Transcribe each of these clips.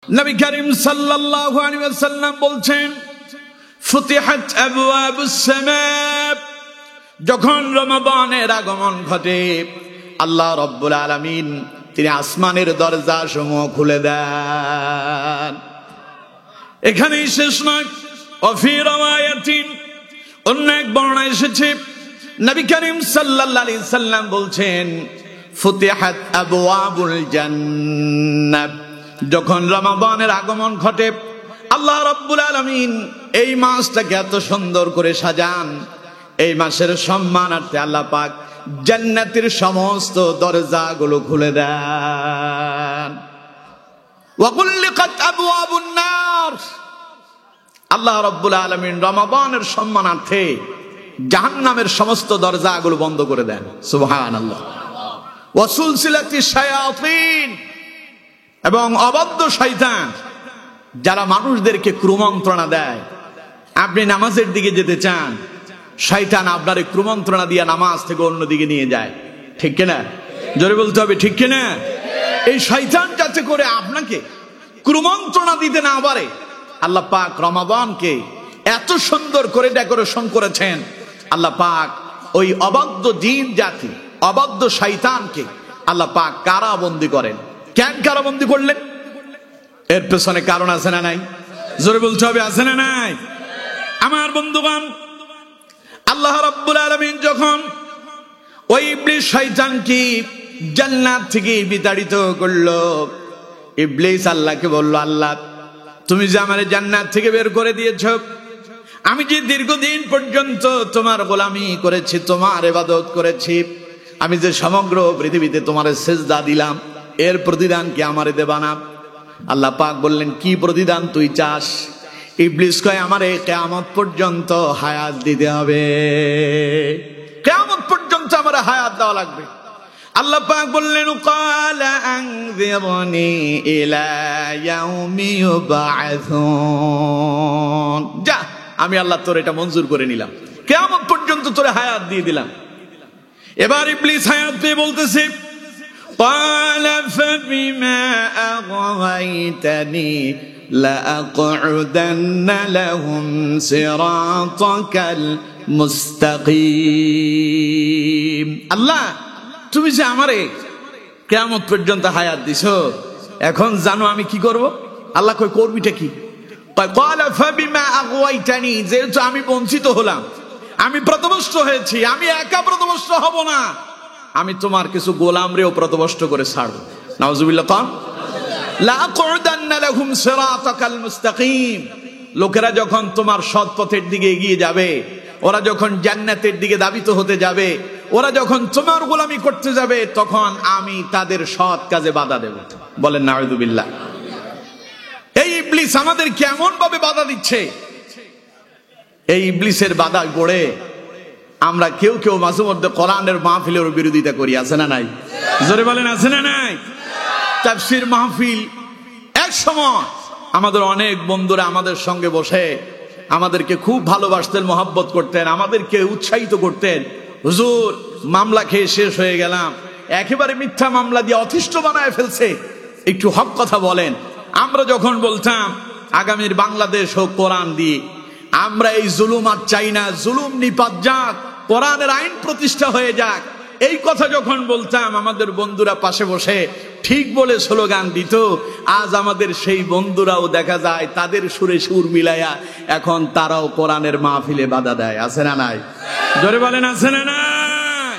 নবী করিম সাল্লাল্লাহু আলাইহি ওয়াসাল্লাম বলছেন, ফুতিহাত আবওয়াবুস সামা, যখন রমাদানের আগমন ঘটে আল্লাহ রাব্বুল আলামিন তিনি আসমানের দরজা সমূহ খুলে দেন। এখানেই শেষ নয়, ওয়াফি রাওয়ায়াতিন, অন্য এক বর্ণনায় এসেছে নবী করিম সাল্লাল্লাহু আলাইহি সাল্লাম বলছেন, ফুতিহাত আবওয়াবুল জান্নাহ, যখন রমাদানের আগমন ঘটে আল্লাহ রাব্বুল আলামিন এই মাসটাকে এত সুন্দর করে সাজান, এই মাসের সম্মানার্থে আল্লাহ পাক জান্নাতের সমস্ত দরজাগুলো খুলে দেন। ওয়া গুল্লিকাত আবওয়াবুন নার, আল্লাহ রাব্বুল আলামিন রমাদানের সম্মানার্থে জাহান্নামের সমস্ত দরজাগুলো বন্ধ করে দেন। সুবহানাল্লাহ। ওয়া সুলসিলাতিশ শায়াতিন, এবং অবাধ্য শয়তান যারা মানুষদেরকে কুমন্ত্রণা দেয়, আপনি নামাজের দিকে যেতে চান, শয়তান আপনার কুমন্ত্রণা দিয়ে নামাজ থেকে অন্যদিকে নিয়ে যায়। ঠিক কিনা? জোরে বলতে হবে, ঠিক কিনা? এই শয়তান যাতে করে আপনাকে কুমন্ত্রণা দিতে না পারে, আল্লাহ পাক রমাদানকে এত সুন্দর করে ডেকোরেশন করেছেন। আল্লাহ পাক ওই অবাধ্য জিন জাতি, অবাধ্য শয়তানকে আল্লাহ পাক কারাবন্দী করেন। কেন কারাবন্দী করলেন? এর পেছনে কারণ আছে না নাই? জোরে বলতে হবে, আছে না নাই? আমার বন্ধুগণ, আল্লাহ রাব্বুল আলামিন যখন ওই ইবলিস শয়তানকে জান্নাত থেকে বিতাড়িত করলো, ইবলিস আল্লাহকে বলল, আল্লাহ তুমি যে আমারে জান্নাত থেকে বের করে দিয়েছ, আমি যে দীর্ঘদিন পর্যন্ত তোমার গোলামি করেছি, তোমার ইবাদত করেছি, আমি যে সমগ্র পৃথিবীতে তোমার সিজদা দিলাম, এর প্রতিদান কি আমারে দেবা না? আল্লাহ পাক বললেন, কি প্রতিদান তুই চাস? ইবলিস কয়, আমারে কিয়ামত পর্যন্ত হায়াত দিতে হবে, কিয়ামত পর্যন্ত আমারে হায়াত দেওয়া লাগবে। আল্লাহ পাক বললেন, ক্বালা আনযিরনি ইলা ইয়াউমি ইউবআসুন, যা আমি আল্লাহ তোর এটা মঞ্জুর করে নিলাম, কিয়ামত পর্যন্ত তোরে হায়াত দিয়ে দিলাম। এবার ইবলিস হায়াত পেয়ে বলতেছে, قال فبما أغويتني لأقعدن لهم صراطك المستقيم। আল্লাহ তুমি যে আমারে কিয়ামত পর্যন্ত হায়াত দিছো, এখন জানো আমি কি করব? আল্লাহ কই, করবিটা কি? قال فبما أغويتني, যেহেতু আমি বঞ্চিত হলাম, আমি প্রতবষ্ট হয়েছি, আমি একা প্রতবষ্ট হব না, আমি তোমার কিছু গোলামরেও প্রতবষ্ট করে ছাড়ব। নাউজুবিল্লাহ। কাম লা আকুদান্না লাহুম সিরাতাকাল মুস্তাকিম, লোকেরা যখন তোমার সৎ পথের দিকে এগিয়ে যাবে, ওরা যখন জান্নাতের দিকে ধাবিত হতে যাবে, ওরা যখন তোমার গোলামি করতে যাবে, তখন আমি তাদের সৎ কাজে বাধা দেব। বলেন নাউজুবিল্লাহ। এই ইবলিস আমাদের কেমন ভাবে বাধা দিচ্ছে! এই ইবলিসের বাধা পড়ে আমরা কেউ কেউ মাঝে মধ্যে কোরআনের মাহফিলের বিরোধিতা করি, আছে না নাই? জোরে বলেন, আছে না নাই? তাফসীর মাহফিল, এক সময় আমাদের অনেক বন্ধুরা আমাদের সঙ্গে বসে আমাদেরকে খুব ভালোবাসতেন, মহব্বত করতেন, আমাদেরকে উৎসাহিত করতেন। হুজুর মামলা খেয়ে শেষ হয়ে গেলাম, একেবারে মিথ্যা মামলা দিয়ে অতিষ্ঠ বানায় ফেলছে, একটু হক কথা বলেন। আমরা যখন বলতাম আগামীর বাংলাদেশ হোক কোরআন দিয়ে, আমরা এই জুলুম আর চাই না, জুলুম নিপাত যাক, কোরআনের আইন প্রতিষ্ঠা হয়ে যাক, এই কথা যখন বলতাম, আমাদের বন্ধুরা পাশে বসে ঠিক বলে স্লোগান দিত। আজ আমাদের সেই বন্ধুরাও দেখা যায় তাদের সুরে সুর মিলাইয়া এখন তারাও কোরআনের মাহফিলে বাধা দেয়, আছে না নাই? জোরে বলেন, আছে না নাই?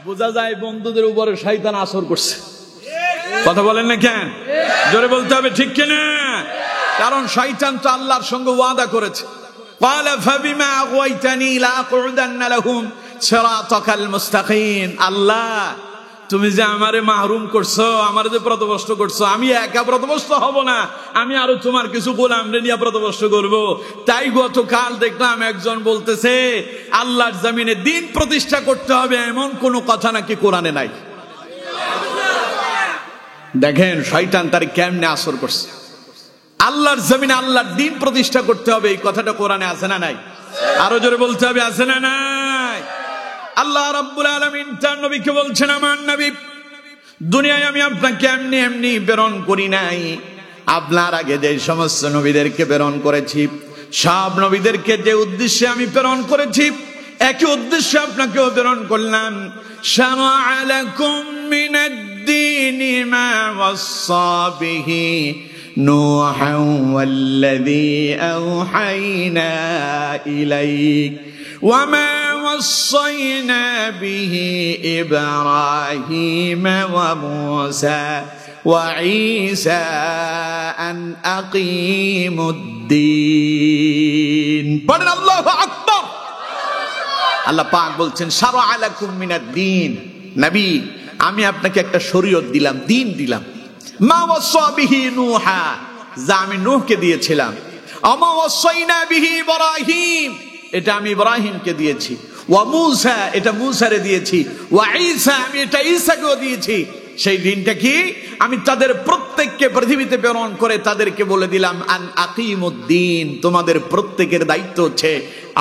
বোঝা যায় বন্ধুদের উপরে শয়তান আসর করছে। কথা বলেন না কেন? জোরে বলতে হবে, ঠিক কিনা? কারণ শয়তান তো আল্লাহর সঙ্গে ওয়াদা করেছে, قال فبما أغويتني لأقعدن لهم صراطك المستقيم। আল্লাহ তুমি যে আমারে মাহরুম করছো, আমারে যে প্রতবষ্ট করছো, আমি একা প্রতবষ্ট হব না, আমি আরো তোমার কিছু গোলামরে নিয়ে প্রতবষ্ট করব। তাই গতকাল দেখলাম একজন বলতেছে আল্লাহর জমিনে দিন প্রতিষ্ঠা করতে হবে, এমন কোন কথা নাকি কোরআনে নাই। দেখেন শয়তান তার কেমনে আসর করছে। আল্লাহর জমিনে আল্লাহর দ্বীন প্রতিষ্ঠা করতে হবে, এই কথাটা কোরআনে আছে না নাই? আরো জোরে বলতে হবে, আছে না নাই? আল্লাহ রাব্বুল আলামিন তার নবীকে বলছেন, আমার নবী দুনিয়ায় আমি আপনাকে এমনি এমনি প্রেরণ করি নাই, আপনার আগে যে সমস্ত নবীদেরকে প্রেরণ করেছি, সব নবীদেরকে যে উদ্দেশ্যে আমি প্রেরণ করেছি, একই উদ্দেশ্যে আপনাকেও প্রেরণ করলাম। শারা'a লাকুম মিনাদ-দীনি মা ওয়াসসা বিহি নূহান ওয়াল্লাযী আওহাইনা ইলাইক ওয়া মা ওয়াসাইনা বিহি ইব্রাহিমা ওয়া মূসা ওয়া ঈসা আন আকিমুদ-দীন। বলেন আল্লাহু আকবার। আল্লাহ পাক বলছেন শারা'a লাকুম মিনাদ-দীন, নবী আমি আপনাকে একটা শরীয়ত দিলাম, দ্বীন দিলাম। মা ওয়াসা বিহি নূহা, যা আমি নূহকে দিয়েছিলাম। আমা ওয়াসাইনা বিহি ইব্রাহিম, এটা আমি ইব্রাহিমকে দিয়েছি। ওয়া মূসা, এটা মূসারে দিয়েছি। ওয়া ঈসা, আমি এটা ঈসাকেও দিয়েছি। সেই দিনটা কি? আমি তাদের প্রত্যেককে পৃথিবীতে প্রেরণ করে তাদেরকে বলে দিলাম আন আকিমুদ্দিন, তোমাদের প্রত্যেকের দায়িত্ব হচ্ছে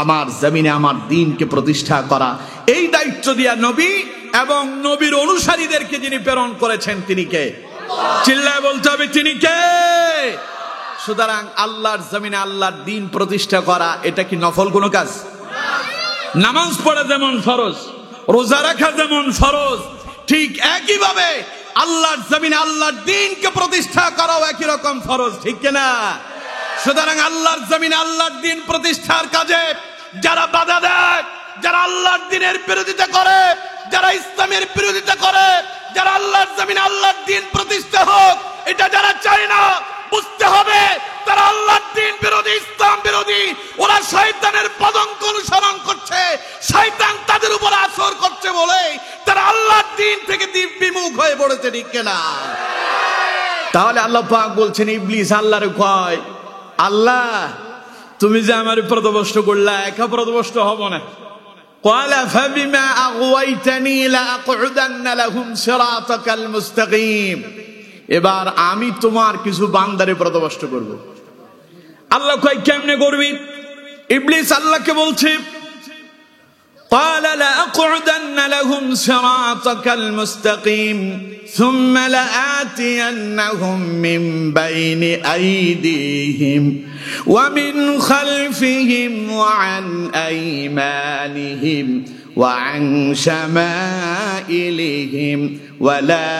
আমার জমিনে আমার দ্বীনকে প্রতিষ্ঠা করা। এই দায়িত্ব দিয়া নবী এবং নবীর অনুসারীদেরকে যিনি প্রেরণ করেছেন তিনি কে? চিল্লায় বলতে হবে তিনি কে? সুতরাং আল্লাহর জমিনে আল্লাহর দ্বীন প্রতিষ্ঠা করা এটা কি নফল কোনো কাজ? নামাজ পড়া যেমন ফরজ, রোজা রাখা যেমন ফরজ, ঠিক একই ভাবে আল্লাহর জমিনে আল্লাহর দ্বীনকে প্রতিষ্ঠা করাও একই রকম ফরজ, ঠিক কিনা? সুতরাং আল্লাহর জমিনে আল্লাহর দ্বীন প্রতিষ্ঠার কাজে যারা বাধা দেয়, যারা আল্লাহর দ্বীনের বিরোধিতা করে, যারা ইসলামের বিরোধিতা করে, যারা আল্লাহর জমিনে আল্লাহর দ্বীন প্রতিষ্ঠা হোক এটা যারা চায় না, বুঝতে হবে তারা আল্লাহর দ্বীন বিরোধী, ইসলাম বিরোধী। ওরা শয়তানের পদাঙ্ক অনুসরণ করছে, শয়তান তাদের উপর আসর করছে বলে তারা আল্লাহর দ্বীন থেকে বিমুখ হয়ে পড়েছে, ঠিক কিনা? তাহলে আল্লাহ পাক বলছেন ইবলিস আল্লাহরে কয়, আল্লাহ তুমি যে আমার পথভ্রষ্ট করলা, একা পথভ্রষ্ট হব না। قال فبما أغويتني لأقعدن لهم صراطك المستقيم, এবার আমি তোমার কিছু বান্দারে পথভ্রষ্ট করব। আল্লাহ কয় কেমনে করবি? ইবলিস আল্লাহকে বলছে قال لأقعدن لهم صراطك المستقيم ثم لآتينهم من بين أيديهم ومن خلفهم وعن أيمانهم وعن شمائلهم ولا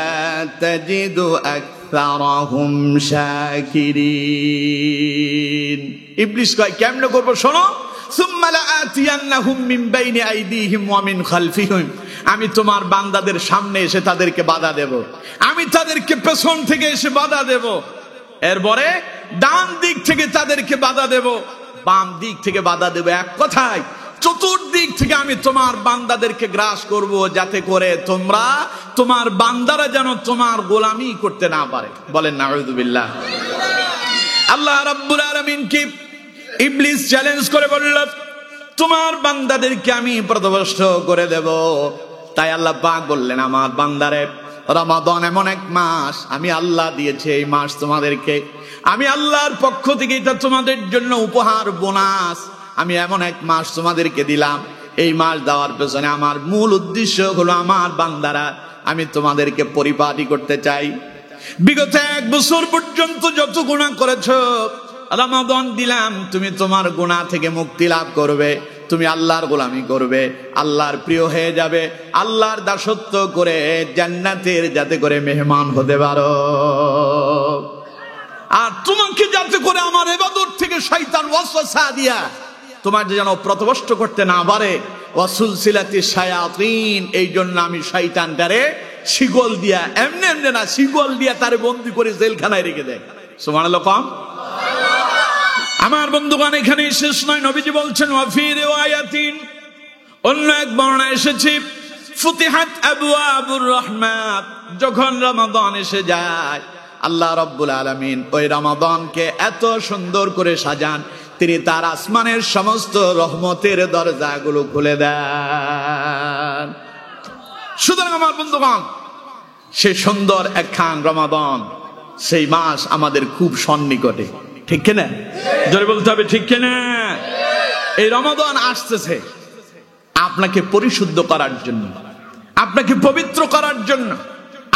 تجد أكثرهم شاكرين। ইবলিস কয় কেমনে করব শোনো, সুম্মা লাআতিয়ান্নাহুম মিন বাইনি আইদিহিম ওয়া মিন খালফিহিম, আমি তোমার বান্দাদের সামনে এসে তাদেরকে বাধা দেব, আমি তাদেরকে পেছন থেকে এসে বাধা দেব, এরপরে ডান দিক থেকে তাদেরকে বাধা দেব, বাম দিক থেকে বাধা দেব। এক কথায় চতুর্দিক থেকে আমি তোমার বান্দাদেরকে গ্রাস করব, যাতে করে তোমরা তোমার বান্দারা যেন তোমার গোলামি করতে না পারে। বলেন নাউযুবিল্লাহ। আল্লাহ রাব্বুল আলামিন কি ইবলিস চ্যালেঞ্জ করে বলল তোমার বান্দাদেরকে আমি পথভ্রষ্ট করে দেব। তাই আল্লাহ পাক বললেন আমার বান্দারে, রমাদান এমন এক মাস আমি আল্লাহ দিয়েছি, এই মাস তোমাদেরকে আমি আল্লাহর পক্ষ থেকে এটা তোমাদের জন্য উপহার, বোনাস। আমি এমন এক মাস তোমাদেরকে দিলাম, এই মাস দেওয়ার পেছনে আমার মূল উদ্দেশ্য হলো আমার বান্দারা আমি তোমাদেরকে পরিপাটি করতে চাই। বিগত 1 বছর পর্যন্ত যত গুনাহ করেছো, রমাদান দিলাম তুমি তোমার গুনাহ থেকে মুক্তি লাভ করবে, তুমি আল্লাহর গোলামি করবে, আল্লাহর প্রিয় হয়ে যাবে, আল্লাহর দাসত্ব করে জান্নাতের যাতে করে মেহমান হতে পারো। আর তোমাকে যাতে করে আমার ইবাদত থেকে শয়তান ওয়াসওয়াসা দিয়া তোমার যেন পথভ্রষ্ট করতে না পারে, ওয়াসুলসিলাতি শায়াতিন, এই জন্য আমি শয়তানটারে শিকল দিয়া, এমনি এমনি না, শিকল দিয়া তারে বন্দী করে জেলখানায় রেখে দেয়। সুবহানাল্লাহ। কম আমার বন্ধুগণ, এখানে শেষ নয়। নবীজি বলছেন ওয়াফি রিওয়ায়াতিন, অন্য এক বর্ণনায় এসেছে ফুতিহাত আবওয়াবুর রাহমাত, যখন রমাদান এসে যায় আল্লাহ রাব্বুল আলামিন ওই রমাদানকে এত সুন্দর করে সাজান, তিনি তার আসমানের সমস্ত রহমতের দরজাগুলো খুলে দেন। সুতরাং আমার বন্ধুগণ, সেই সুন্দর একখান রমাদান, সেই মাস আমাদের খুব সন্নিকটে, ঠিক কিনা? জোরে বলতে হবে ঠিক কিনা? এই রমাদান আসতেছে আপনাকে পরিশুদ্ধ করার জন্য, আপনাকে পবিত্র করার জন্য,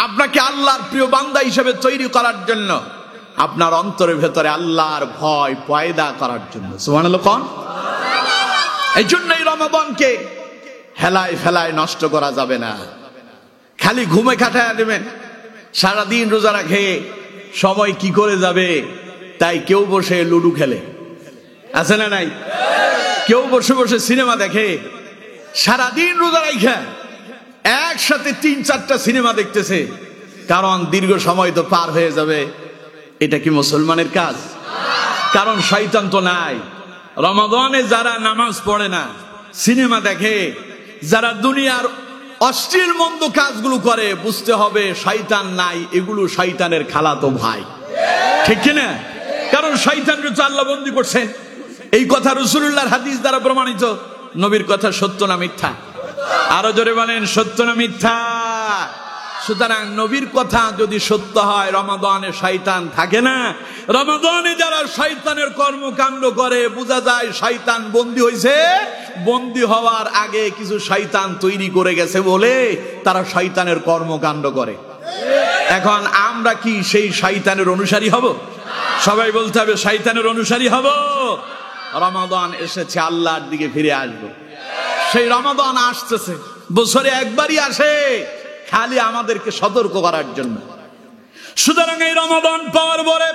আপনাকে আল্লাহর প্রিয় বান্দা হিসেবে তৈরি করার জন্য। আপনার অন্তরের ভেতরে আল্লাহর ভয় পয়দা করার জন্য। সুবহানাল্লাহ কোন? এই জন্যই রমাদানকে হেলায় ফেলায় নষ্ট করা যাবে না। খালি ঘুমে কাটায় দেবেন, সারাদিন রোজা রাখে সময় কি করে যাবে তাই কেউ বসে লুডু খেলে, আছে না নাই? কেউ বসে বসে সিনেমা দেখে, সারাদিন রোজা রাখা একসাথে 3-4টা সিনেমা দেখতেছে, কারণ দীর্ঘ সময় তো পার হয়ে যাবে। এটা কি মুসলমানের কাজ? কারণ শয়তান তো নাই। রমাদানে যারা নামাজ পড়ে না, সিনেমা দেখে, যারা দুনিয়ার অশ্লীল মন্দ কাজগুলো করে, বুঝতে হবে শয়তান নাই, এগুলো শয়তানের খালাতো ভাই, ঠিক কিনা? কারণ শয়তানকে তো আল্লাহ বন্দী করছেন। এই কথা রাসূলুল্লাহর হাদিস দ্বারা প্রমাণিত। নবীর কথা সত্য না মিথ্যা? আরো জোরে বলেন, সত্য না মিথ্যা? সুতরাং নবীর কথা যদি সত্য হয়, রমাদানে শয়তান থাকে না। রমাদানে যারা শয়তানের কর্মকাণ্ড করে, বোঝা যায় শয়তান বন্দী হয়েছে। বন্দী হওয়ার আগে কিছু শয়তান তৈরি করে গেছে বলে তারা শয়তানের কর্মকাণ্ড করে। এখন আমরা কি সেই শয়তানের অনুসারী হব? সবাই বলতে হবে শয়তানের অনুসারী হব। রমাদান এসেছে, আল্লাহর দিকে ফিরে আসবো। সেই রমাদান আসতেছে, বছরে একবারই আসে, খালি আমাদেরকে সতর্ক করার জন্য। সুতরাং এই রমাদান পাওয়ার পরে,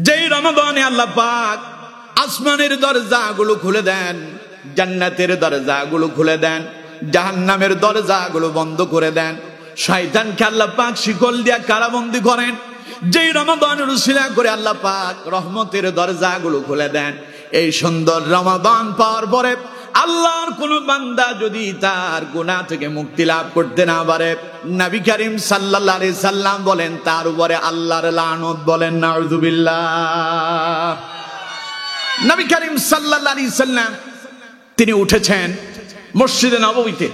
যেই রমাদানে আল্লাহ পাক আসমানের দরজাগুলো খুলে দেন, জান্নাতের দরজাগুলো খুলে দেন, জাহান্নামের দরজাগুলো বন্ধ করে দেন, শয়তানকে আল্লাহ পাক শিকল দিয়া কারাবন্দী করেন। যেই রমাদানের উসিলা করে আল্লাহ পাক রহমতের দরজাগুলো খুলে দেন। এই সুন্দর রমাদান পাওয়ার পরে আল্লাহর কোন বান্দা যদি তার গুনাহ থেকে মুক্তি লাভ করতে না পারে, নবী করিম সাল্লাল্লাহু আলাইহি সাল্লাম বলেন তার উপরে আল্লাহর লানত। বলেন নাউযুবিল্লাহ। নবী করিম সাল্লাল্লাহু আলাইহি সাল্লাম তিনি উঠেছেন মসজিদে নববীতে,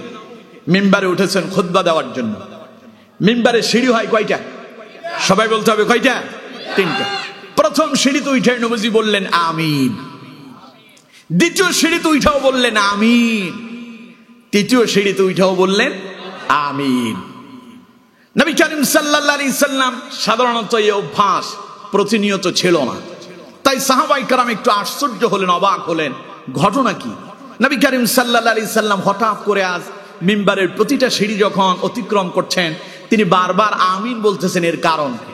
মিম্বারে উঠেছেন খুতবা দেওয়ার জন্য। মিম্বারে সিঁড়ি হয় কয়টা? সবাই বলতে হবে কয়টা? 3টা। প্রথম সিঁড়িতে উঠে নবীজি বললেন আমিন। দ্বিতীয় সিঁড়িতে উঠাও বললেন আমিন। তৃতীয় সিঁড়িতে উঠাও বললেন আমিন। নবী করিম সাল্লাল্লাহু আলাইহি সাল্লাম সাধারণত এই অভ্যাস প্রতিনিয়ত ছিল না, তাই সাহাবায়ে কেরাম একটু আশ্চর্য হলেন, অবাক হলেন, ঘটনা কি? নবী করিম সাল্লাল্লাহু আলাইহি সাল্লাম হঠাৎ করে আজ মিম্বারের প্রতিটা সিঁড়ি যখন অতিক্রম করছেন, তিনি বারবার আমিন বলতেছেন, এর কারণ কি?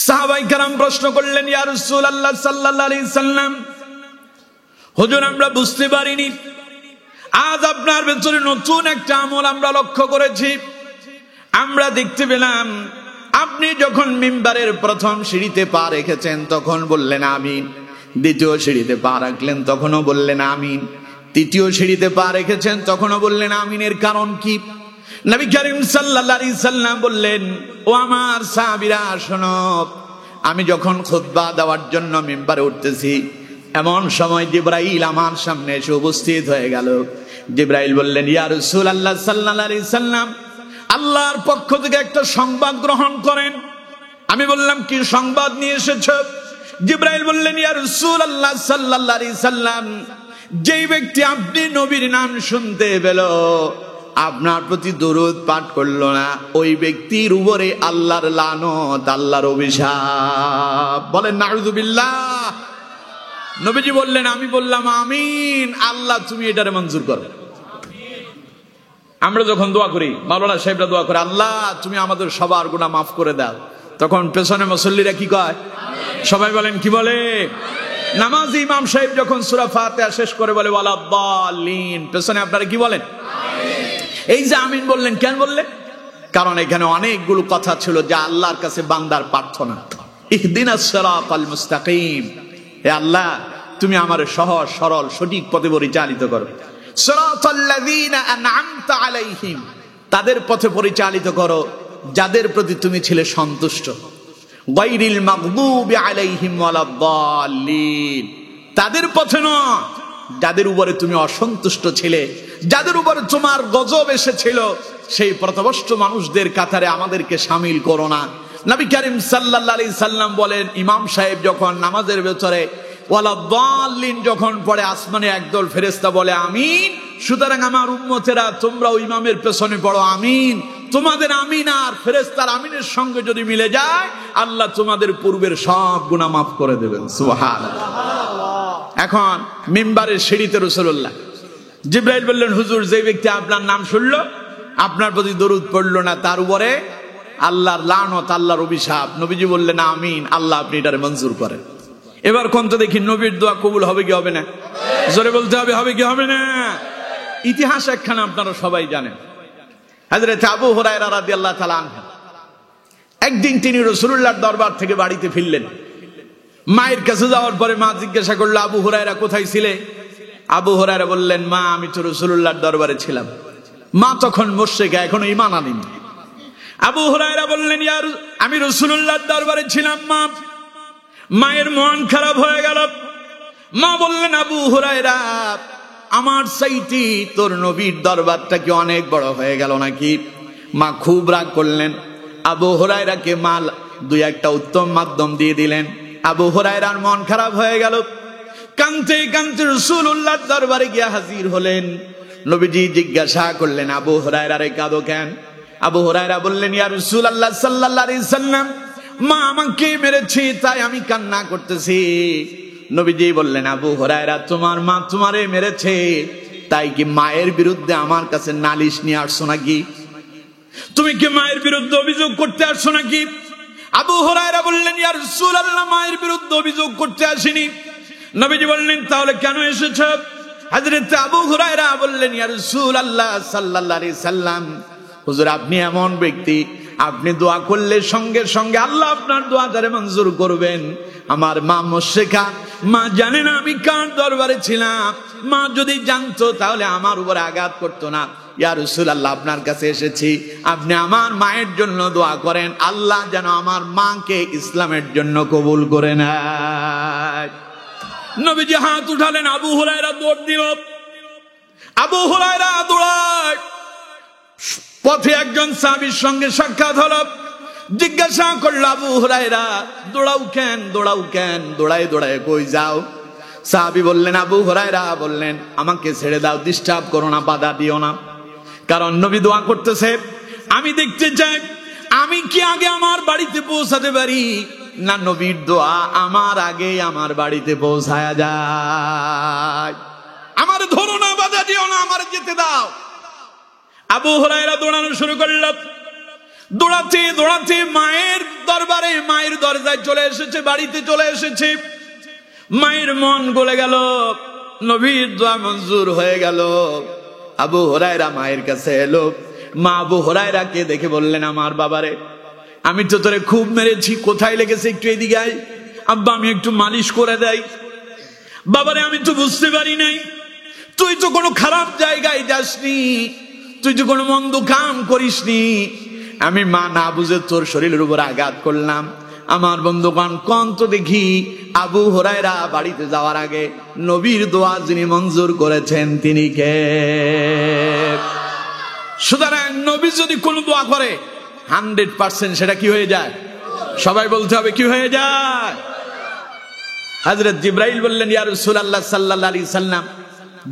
সাহাবায়ে কেরাম প্রশ্ন করলেন, ইয়া রাসূলুল্লাহ সাল্লাল্লাহু আলাইহি সাল্লাম, হুজুর আমরা বুঝতে পারিনি, আজ আপনার ভেতরে নতুন একটা আমল আমরা লক্ষ্য করেছি। আমরা দেখতে পেলাম আপনি যখন মিম্বারের প্রথম সিঁড়িতে পা রেখেছেন তখন বললেন আমিন, দ্বিতীয় সিঁড়িতে পা রাখলেন তখনও বললেন আমিন, তৃতীয় সিঁড়িতে পা রেখেছেন তখনও বললেন আমিনের কারণ কি? নবী করিম সাল্লাল্লাহু আলাইহি সাল্লাম বললেন, ও আমার সাহাবীরা শোনো, আমি যখন খুতবা দেওয়ার জন্য মিম্বারে উঠতেছি, এমন সময় জিবরাইল আমার সামনে এসে উপস্থিত হয়ে গেল। জিবরাইল বললেন, ইয়া রাসূলুল্লাহ সাল্লাল্লাহু আলাইহি সাল্লাম, আল্লাহর পক্ষ থেকে একটা সংবাদ গ্রহণ করেন। আমি বললাম, কি সংবাদ নিয়ে এসেছো? জিবরাইল বললেন, ইয়া রাসূলুল্লাহ সাল্লাল্লাহু আলাইহি সাল্লাম, যেই ব্যক্তি আপনি নবীর নাম শুনতে পেল, আপনার প্রতি দরুদ পাঠ করলো না, ওই ব্যক্তির উপরে আল্লাহর লানত, আল্লাহর অভিশাপ। বলেন নাউযুবিল্লাহ। নবীজি বললেন, আমি বললাম আমিন, আল্লাহ তুমি এটারে মঞ্জুর করো। আমরা যখন দোয়া করি, মাওলানা সাহেবরা দোয়া করে, আল্লাহ তুমি আমাদের সবার গুনাহ মাফ করে দাও, তখন পেছনে মুসল্লিরা কি কয়? সবাই বলেন কি বলে? নামাজি ইমাম সাহেব যখন সূরা ফাতিহা শেষ করে বলে ওয়ালাদ-দাল্লিন, পেছনে আপনারা কি বলেন? এই যে আমিন বললেন, কেন বললেন? কারণ এখানে অনেকগুলো কথা ছিল যা আল্লাহর কাছে বান্দার প্রার্থনা। ইহদিনাস সিরাতাল মুস্তাকিম, হে আল্লাহ তুমি আমার সহজ সরল সঠিক পথে পরিচালিত করো। সিরাতাল্লাযীনা আন'আমতা আলাইহিম, তাদের পথে পরিচালিত করো যাদের প্রতি তুমি ছিলে সন্তুষ্ট। গায়রিল মাগদুবি আলাইহিম ওয়ালাদ-দাল্লিন, তাদের পথে নয় যাদের উপরে তুমি অসন্তুষ্ট ছিলে, যাদের উপরে তোমার গজব এসেছিল, সেই পথভ্রষ্ট মানুষদের কাতারে আমাদেরকে শামিল করো না। নবী করিম সাল্লাল্লাহু আলাইহি সাল্লাম বলেন, ইমাম সাহেব যখন নামাজের ভেতরে ওয়ালাদ-দাল্লিন যখন পড়ে, আসমানে একদল ফেরেশতা বলে আমিন। সুতরাং আমার উম্মতেরা তোমরাও ইমামের পেছনে পড়ো আমিন, তোমাদের আমিন আর ফেরেশতার আমিনের সঙ্গে যদি মিলে যায়, আল্লাহ তোমাদের পূর্বের সব গুনাহ মাফ করে দেবেন। সুবহানাল্লাহ। এখন মিম্বারের সিঁড়িতে রাসূলুল্লাহ জিবরাইল বললেন, হুজুর, যে ব্যক্তি আপনার নাম শুনলো, আপনার প্রতি দরুদ পড়লো না, তার উপরে আল্লাহর লানত, আল্লাহর অভিশাপ। নবীজি বললেন, আমিন, আল্লাহ আপনি এটারে মঞ্জুর করেন। এবার কোন তো দেখি নবীর দোয়া কবুল হবে কি হবে না? জোরে বলতে হবে, হবে কি হবে না? ইতিহাস একখানা আপনারা সবাই জানেন। হযরত আবু হুরায়রা রাদিয়াল্লাহু তাআলা আনহু একদিন তিনি রাসূলুল্লাহর দরবার থেকে বাড়িতে ফিরলেন। মায়ের কাছে যাওয়ার পরে মা জিজ্ঞাসা করলো, আবু হুরায়রা কোথায় ছিলে? আবু হুরায়রা বললেন, মা, আমি তো রাসূলুল্লাহর দরবারে ছিলাম। মা তখন মুশরিকা, এখনো ঈমান আনেনি। আবু হুরায়রা বললেন, আমি রাসূলুল্লাহর দরবারে ছিলাম মা। মায়ের মন খারাপ হয়ে গেল। মা বললেন, আবু হুরায়রা, আমার চাইতে তোর নবীর দরবারটা কি অনেক বড় হয়ে গেল নাকি? মা খুব রাগ করলেন। আবু হুরায়রাকে মা দুই একটা উত্তম মাধ্যম দিয়ে দিলেন। আবু হুরায়রার মন খারাপ হয়ে গেল। কাঁদতে কাঁদতে রাসূলুল্লাহর দরবারে গিয়ে হাজির হলেন। নবীজি জিজ্ঞাসা করলেন, আবু হুরায়রা রে কাঁদো কেন? আবু হুরায়রা বললেন, ইয়া রাসূলুল্লাহ সাল্লাল্লাহু আলাইহি সাল্লাম, মা আমাকে মেরেছে, তাই আমি কান্না করতেছি। নবীজি বললেন, আবু হুরায়রা, তোমার মা তোমারে মেরেছে, তাই কি মায়ের বিরুদ্ধে আমার কাছে নালিশ নিয়ে আসছো নাকি? তুমি কি মায়ের বিরুদ্ধে অভিযোগ করতে আসছো নাকি? আবু হুরায়রা বললেন, ইয়া রাসূলুল্লাহ, মায়ের বিরুদ্ধে অভিযোগ করতে আসিনি। নবীজি বললেন, তাহলে কেন এসেছো? হযরত আবু হুরায়রা বললেন, ইয়া রাসূলুল্লাহ সাল্লাল্লাহু আলাইহি সাল্লাম, হুজুর, আপনি এমন ব্যক্তি, আপনি দোয়া করলে সঙ্গে সঙ্গে আল্লাহ আপনার দোয়াটারে মঞ্জুর করবেন। আমার মা মুশরিকা, মা জানে না আমি কার দরবারে ছিলাম। মা যদি জানতো তাহলে আমার উপরে আঘাত করতো না। ইয়া রাসূলুল্লাহ, আপনার কাছে এসেছি, আপনি আমার মায়ের জন্য দোয়া করেন, আল্লাহ যেন আমার মাকে ইসলামের জন্য কবুল করে নেয়। নবীজি হাত উঠালেন, আবু হুরায়রা দৌড় দিল। আবু হুরায়রা দৌড়ায়। পথে একজন সাহাবীর সঙ্গে সাক্ষাৎ হলো। জিজ্ঞাসা করলো, আবু হুরায়রা, দৌড়াও কেন? দৌড়াও কেন? দৌড়ায় দৌড়ায় কই যাও? সাহাবী বললেন, আবু হুরায়রা বললেন, আমাকে ছেড়ে দাও, ডিস্টার্ব করো না, বাধা দিও না। কারণ নবী দোয়া করতেছে, আমি দেখতে চাই আমি কি আগে আমার বাড়িতে পৌঁছাতে পারি, না নবীর দোয়া আমার আগে আমার বাড়িতে পৌঁছায়া যায়। আমার ধরো না, বাধা দিও না, আমার যেতে দাও। আবু হুরায়রা দৌড়ানো শুরু করল। দৌড়াতে দৌড়াতে মায়ের দরবারে, মায়ের দরজায় চলে এসেছে, বাড়িতে চলে এসেছে। মায়ের মন গলে গেল, নবীর দোয়া মঞ্জুর হয়ে গেল। আবু হুরায়রা মায়ের কাছে এলো। মা আবু হুরায়রাকে দেখে বললেন, আমার বাবারে, আমি তো তোরে খুব মেরেছি, কোথায় লেগেছে একটু এদিকে আয়। আব্বা, আমি একটু মালিশ করে দেই। বাবারে, আমি তো বুঝতে পারি নাই, তুই তো কোনো খারাপ জায়গায় যাসনি, তুই তো কোনো মন্দ কাম করিসনি। আমি মা না বুঝে তোর শরীরের উপর আঘাত করলাম। আমার বন্ধুগণ, কোন তো দেখি আবু হুরায়রা বাড়িতে যাওয়ার আগে নবীর দোয়া যিনি মঞ্জুর করেছেন তিনি কে? সুতরাং নবী যদি কোন দোয়া করে 100% সেটা কি হয়ে যায়? সবাই বলতে হবে, কি হয়ে যায়? হযরত জিবরাইল বললেন, ইয়া রাসূলুল্লাহ সাল্লাল্লাহু আলাইহি সাল্লাম,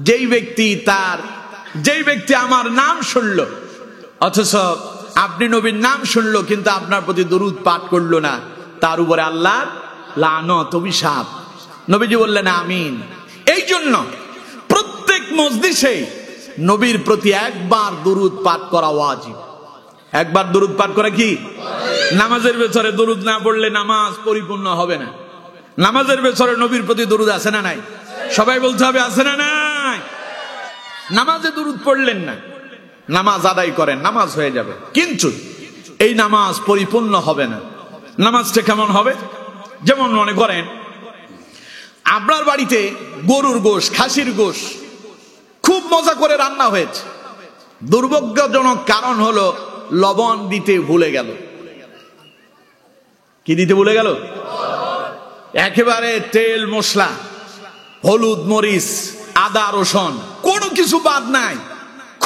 যেই ব্যক্তি আমার নাম শুনলো, অথচ আপনি নবীর নাম শুনলো কিন্তু আপনার প্রতি দরুদ পাঠ করলো না, তার উপরে আল্লাহর লানত, অভিশাপ। নবীজি বললেন, আমিন। এই জন্য প্রত্যেক মজলিসে নবীর প্রতি একবার দরুদ পাঠ করা ওয়াজিব। একবার দরুদ পাঠ করা কি? নামাজের ভেতরে দরুদ না পড়লে নামাজ পরিপূর্ণ হবে না। নামাজের ভেতরে নবীর প্রতি দরুদ আছে না নাই? সবাই বলতে হবে, আছে না নাই? নামাজে দরুদ পড়লেন না, নামাজ আদায় করেন, নামাজ হয়ে যাবে, কিন্তু এই নামাজ পরিপূর্ণ হবে না। নামাজটা কেমন হবে? যেমন মনে করেন আপনার বাড়িতে গরুর গোশ, খাসির গোশ খুব মজা করে রান্না হয়েছে, দুর্ভাগ্যজনক কারণ হলো লবণ দিতে ভুলে গেল। কি দিতে ভুলে গেল? একেবারে তেল, মশলা, হলুদ, মরিচ, আদা, রসুন কোনো কিছু বাদ নাই,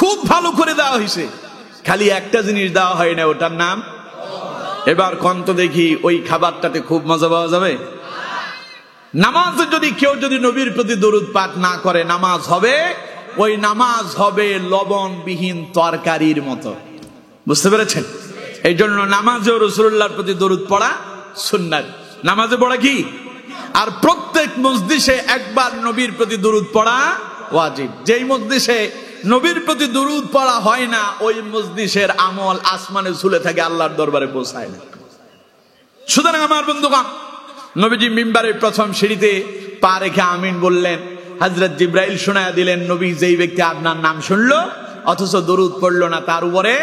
খুব ভালো করে দেওয়া হয়েছে, খালি একটা জিনিস দেওয়া হয় না, ওটার নাম। এবার কন্ত দেখি ওই খাবারটাতে খুব মজা পাওয়া যাবে? নামাজে যদি কেউ যদি নবীর প্রতি দরুদ পাঠ না করে, নামাজ হবে, ওই নামাজ হবে লবণবিহীন তরকারির মতো। বুঝতে পেরেছেন? এই জন্য নামাজেও রাসূলুল্লাহর প্রতি দরুদ পড়া সুন্নাত। নামাজে পড়া কি? আর প্রত্যেক মজলিসে একবার নবীর প্রতি দরুদ পড়া ওয়াজিব। যেই মজলিসে নবীর প্রতি দরুদ পড়া হয় না, ওই মজলিসের আমল আসমানে ঝুলে থাকে, আল্লাহর দরবারে পৌঁছায় না। সুতরাং আমার বন্ধুগণ, নবীজি মিম্বারের প্রথম সিঁড়িতে পা রেখে আমিন বললেন। হযরত জিবরাইল শোনায়া দিলেন, নবী যেই ব্যক্তি আপনার নাম শুনলো অথচ দরুদ পড়লো না, তার উপরে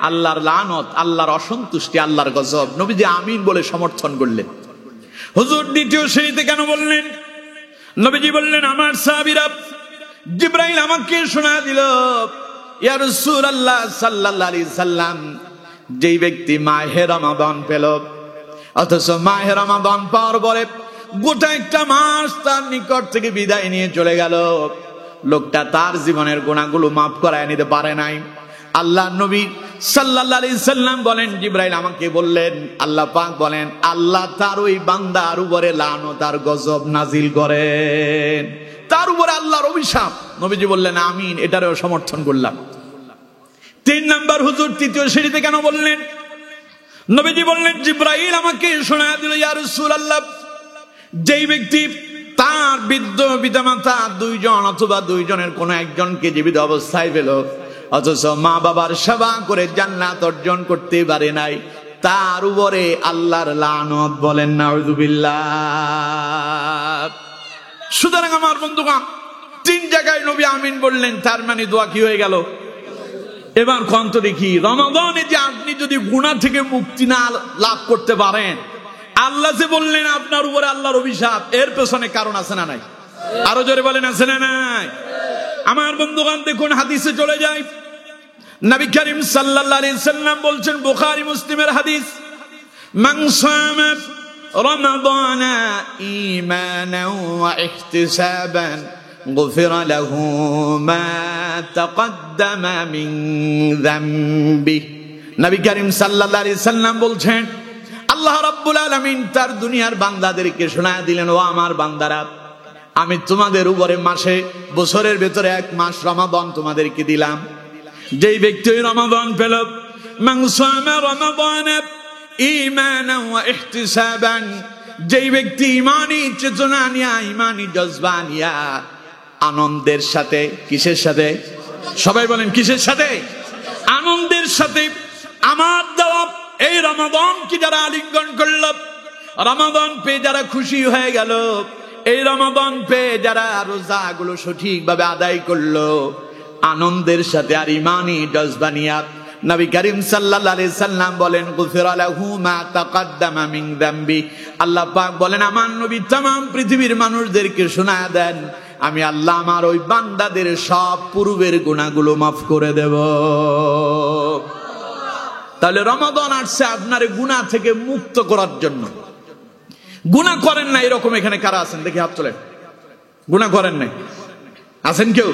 আল্লাহর লানত, আল্লাহর অসন্তুষ্টি, আল্লাহর গজব। নবীজি আমিন বলে সমর্থন করলেন। হুজুর দ্বিতীয় সিঁড়িতে কেন বললেন? নবীজি বললেন, আমার সাহাবীরা, জিবরাইল আমাকে শোনায়া দিল, ইয়া রাসূলুল্লাহ সাল্লাল্লাহু আলাইহি সাল্লাম, যেই ব্যক্তি মাহে রমাদান পেল অথচ মাহে রমাদান পাওয়ার পরে গোটা একটা মাস তার নিকট থেকে বিদায় নিয়ে চলে গেল, লোকটা তার জীবনের গুনাহগুলো মাফ করায় নিতে পারে নাই। আল্লাহ নবী সাল্লাল্লাহু আলাইহি সাল্লাম বলেন, জিবরাইল আমাকে বললেন, আল্লাহ পাক বলেন, আল্লাহ তার ওই বান্দার উপরে লানত আর গজব নাজিল করেন, তার উপরে আল্লাহর অভিশাপ। নবীজি বললেন আমিন, এটারও সমর্থন করলাম। 3 নাম্বার, হুজুর তৃতীয় সিঁড়িতে কেন বললেন? নবীজি বললেন, জিবরাইল আমাকে শোনায়া দিল, ইয়া রাসূলুল্লাহ, যেই ব্যক্তি তার বৃদ্ধ পিতামাতা 2 জন অথবা 2 জনের কোন একজনকে জীবিত অবস্থায় পেল অথচ মা বাবার সেবা করে জান্নাত অর্জন করতে পারে নাই, তার উপরে আল্লাহর লানত। বলেন নাউযুবিল্লাহ। সুতরাং আমার বন্ধুগণ, 3 জায়গায় নবী আমিন বললেন, তার মানে দোয়া কি হয়ে গেল? এবার কন্ত দেখি, রমাদানে যে আপনি যদি গুনাহ থেকে মুক্তি না লাভ করতে পারেন, আল্লাহ যে বললেন আপনার উপরে আল্লাহর অভিশাপ, এর পেছনে কারণ আছে না নাই? আরো জোরে বলেন, আছে না নাই? আমার বন্ধুগণ দেখুন, হাদিসে চলে যায়, নবী করিম সাল্লাল্লাহু আলাইহি সাল্লাম বলছেন, বুখারী মুসলিমের হাদিস, মান সামা রমাদানা ঈমানান ওয়া ইহতিসাবান গুফিরা লাহু মা তাকদ্দামা মিন যামবি। নবী করিম সাল্লাল্লাহু আলাইহি সাল্লাম বলছেন, আল্লাহ রাব্বুল আলামিন তার দুনিয়ার বান্দাদেরকে শোনায়া দিলেন, ও আমার বান্দারা, আমি তোমাদের উপরে মাসে, বছরের ভেতরে 1 মাস রমাদান তোমাদেরকে দিলাম। যেই ব্যক্তি রমাদান পেল, মান সামা রমাদান ঈমানান ওয়া ইহতিসাবান, যেই ব্যক্তি ঈমানি চেতনা নিয়া, ঈমানি জজবা নিয়া, আনন্দের সাথে, কিসের সাথে? সবাই বলেন কিসের সাথে? আনন্দের সাথে আমার দেওয়া এই রমাদান কি যারা আলিঙ্গন করল, রমাদান পেয়ে যারা খুশি হয়ে গেল, এই রমাদান পেয়ে যারা রোজাগুলো সঠিকভাবে আদায় করলো আনন্দের সাথে আর ঈমানি জজবা নিয়া, নবী করিম সাল্লাল্লাহু আলাইহি সাল্লাম বলেন, গুফিরা লাহু মা তাকদ্দামা মিন যামবি। আল্লাহ পাক বলেন, আমার নবী तमाम পৃথিবীর মানুষদেরকে শোনায়া দেন, আমি আল্লাহ আমার ওই বান্দাদের সব পূর্বের গুনাহগুলো মাফ করে দেব। তাহলে রমাদান আসছে আপনার গুনাহ থেকে মুক্ত করার জন্য। গুনাহ করেন না এরকম এখানে কারা আছেন? দেখি হাত তোলেন। গুনাহ করেন নাই আছেন কেউ?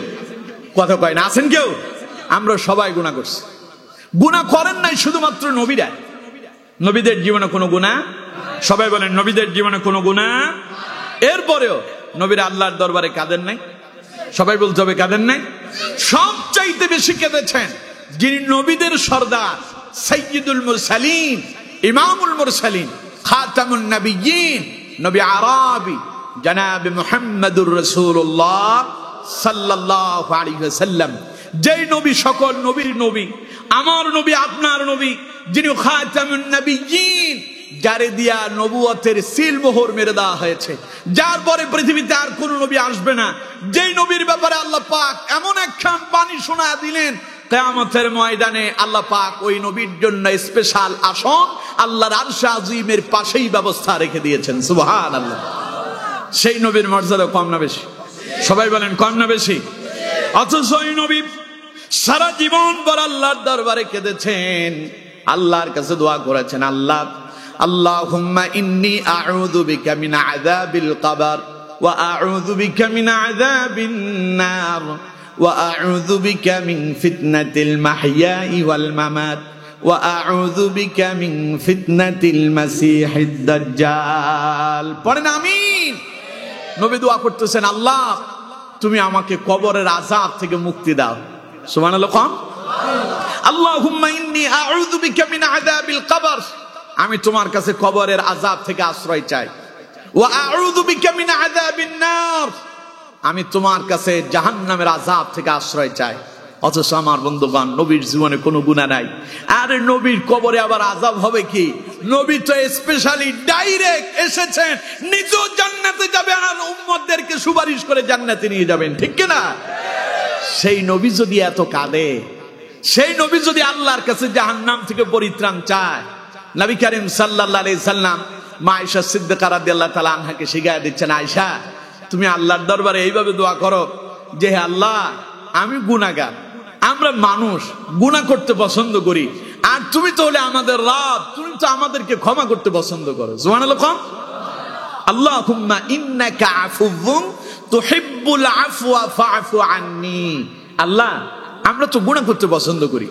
কথা কয় না, আছেন কেউ? আমরা সবাই গুনাহ করছি। গুনাহ করেন নাই শুধুমাত্র নবীরা। নবীদের জীবনে কোনো গুনাহ, সবাই বলেন নবীদের জীবনে কোনো গুনাহ। এরপরেও নবীরা আল্লাহর দরবারে কাঁদেন নাই? সবাই বলতে হবে কাঁদেন নাই? সবচাইতে বেশি কেঁদেছেন যিনি নবীদের সর্দার, সাইয়্যিদুল মুরসালিন, ইমামুল মুরসালিন, খাতামুন নবিয়্যিন, নবী আরবি জনাব মুহাম্মদুর রাসূলুল্লাহ সাল্লাল্লাহু আলাইহি ওয়াসাল্লাম। যেই নবী সকল নবীর নবী, আমার নবী, আপনার নবী, যিনি খাতামুন নবিয়্যিন, যারে দিয়া নবুয়তের সিল মোহর মেরে দেওয়া হয়েছে, যার পরে পৃথিবীতে আর কোন নবী আসবে না, যেই নবীর ব্যাপারে আল্লাহ পাক এমন একখান বাণী শোনায়া দিলেন, কিয়ামতের ময়দানে আল্লাহ পাক ওই নবীর জন্য স্পেশাল আসন আল্লাহর আরশে আজিমের পাশেই ব্যবস্থা রেখে দিয়েছেন। সুবহানাল্লাহ। সেই নবীর মর্যাদা কম না বেশি? সবাই বলেন কম না বেশি? অথচ ওই নবী সারা জীবন পর আল্লাহর দরবারে কেঁদেছেন, আল্লাহর কাছে দোয়া করেছেন, আল্লাহ, আল্লাহুম্মা ইন্নী আউযু বিকা মিন আযাবিল কবর ওয়া আউযু বিকা মিন আযাবিন নার ওয়া আউযু বিকা মিন ফিতনাতিল মাহইয়াই ওয়াল মামাত ওয়া আউযু বিকা মিন ফিতনাতিল মাসিহিদ দাজ্জাল। পড়েন আমিন। নবী দোয়া করতেছেন, আল্লাহ তুমি আমাকে কবরের আযাব থেকে মুক্তি দাও। সুবহানাল্লাহ। আল্লাহুম্মা ইন্নী আউযু বিকা মিন আযাবিল কবর, আমি তোমার কাছে কবরের আযাব থেকে আশ্রয় চাই। ওয়া আউযু বিকা মিন আযাবিন নার, আমি তোমার কাছে জাহান্নামের আযাব থেকে আশ্রয় চাই। অথচ আমার বন্ধুগণ, নবীর জীবনে কোনো গুনাহ নাই। আরে নবীর কবরে আবার আযাব হবে কি? নবী তো স্পেশালি ডাইরেক্ট এসেছেন, নিজেও জান্নাতে যাবেন আর উম্মতদেরকে সুপারিশ করে জান্নাতে নিয়ে যাবেন, ঠিক কি না? সেই নবী যদি এত কাঁদে, সেই নবী যদি আল্লাহর কাছে জাহান্নাম থেকে পরিত্রাণ চায়, নবী করিম সাল্লাল্লাহু আলাইহি সাল্লাম মা আয়েশা সিদ্দিকা রাদিয়াল্লাহু তাআলা আনহাকে শিখায়া দিচ্ছেন, আয়েশা তুমি আল্লাহর দরবারে এইভাবে দোয়া করো যে হে আল্লাহ, আমি গুনাহগার, আমরা মানুষ গুনাহ করতে পছন্দ করি, আর তুমি তো হলে আমাদের রব, তুমি তো আমাদেরকে ক্ষমা করতে পছন্দ করো। সুবহানাল্লাহ। আল্লাহুম্মা ইন্নাকা আফুউন তুহিব্বুল আফওয়া ফাআফু আন্নী, আল্লাহ আমরা তো গুনাহ করতে পছন্দ করি,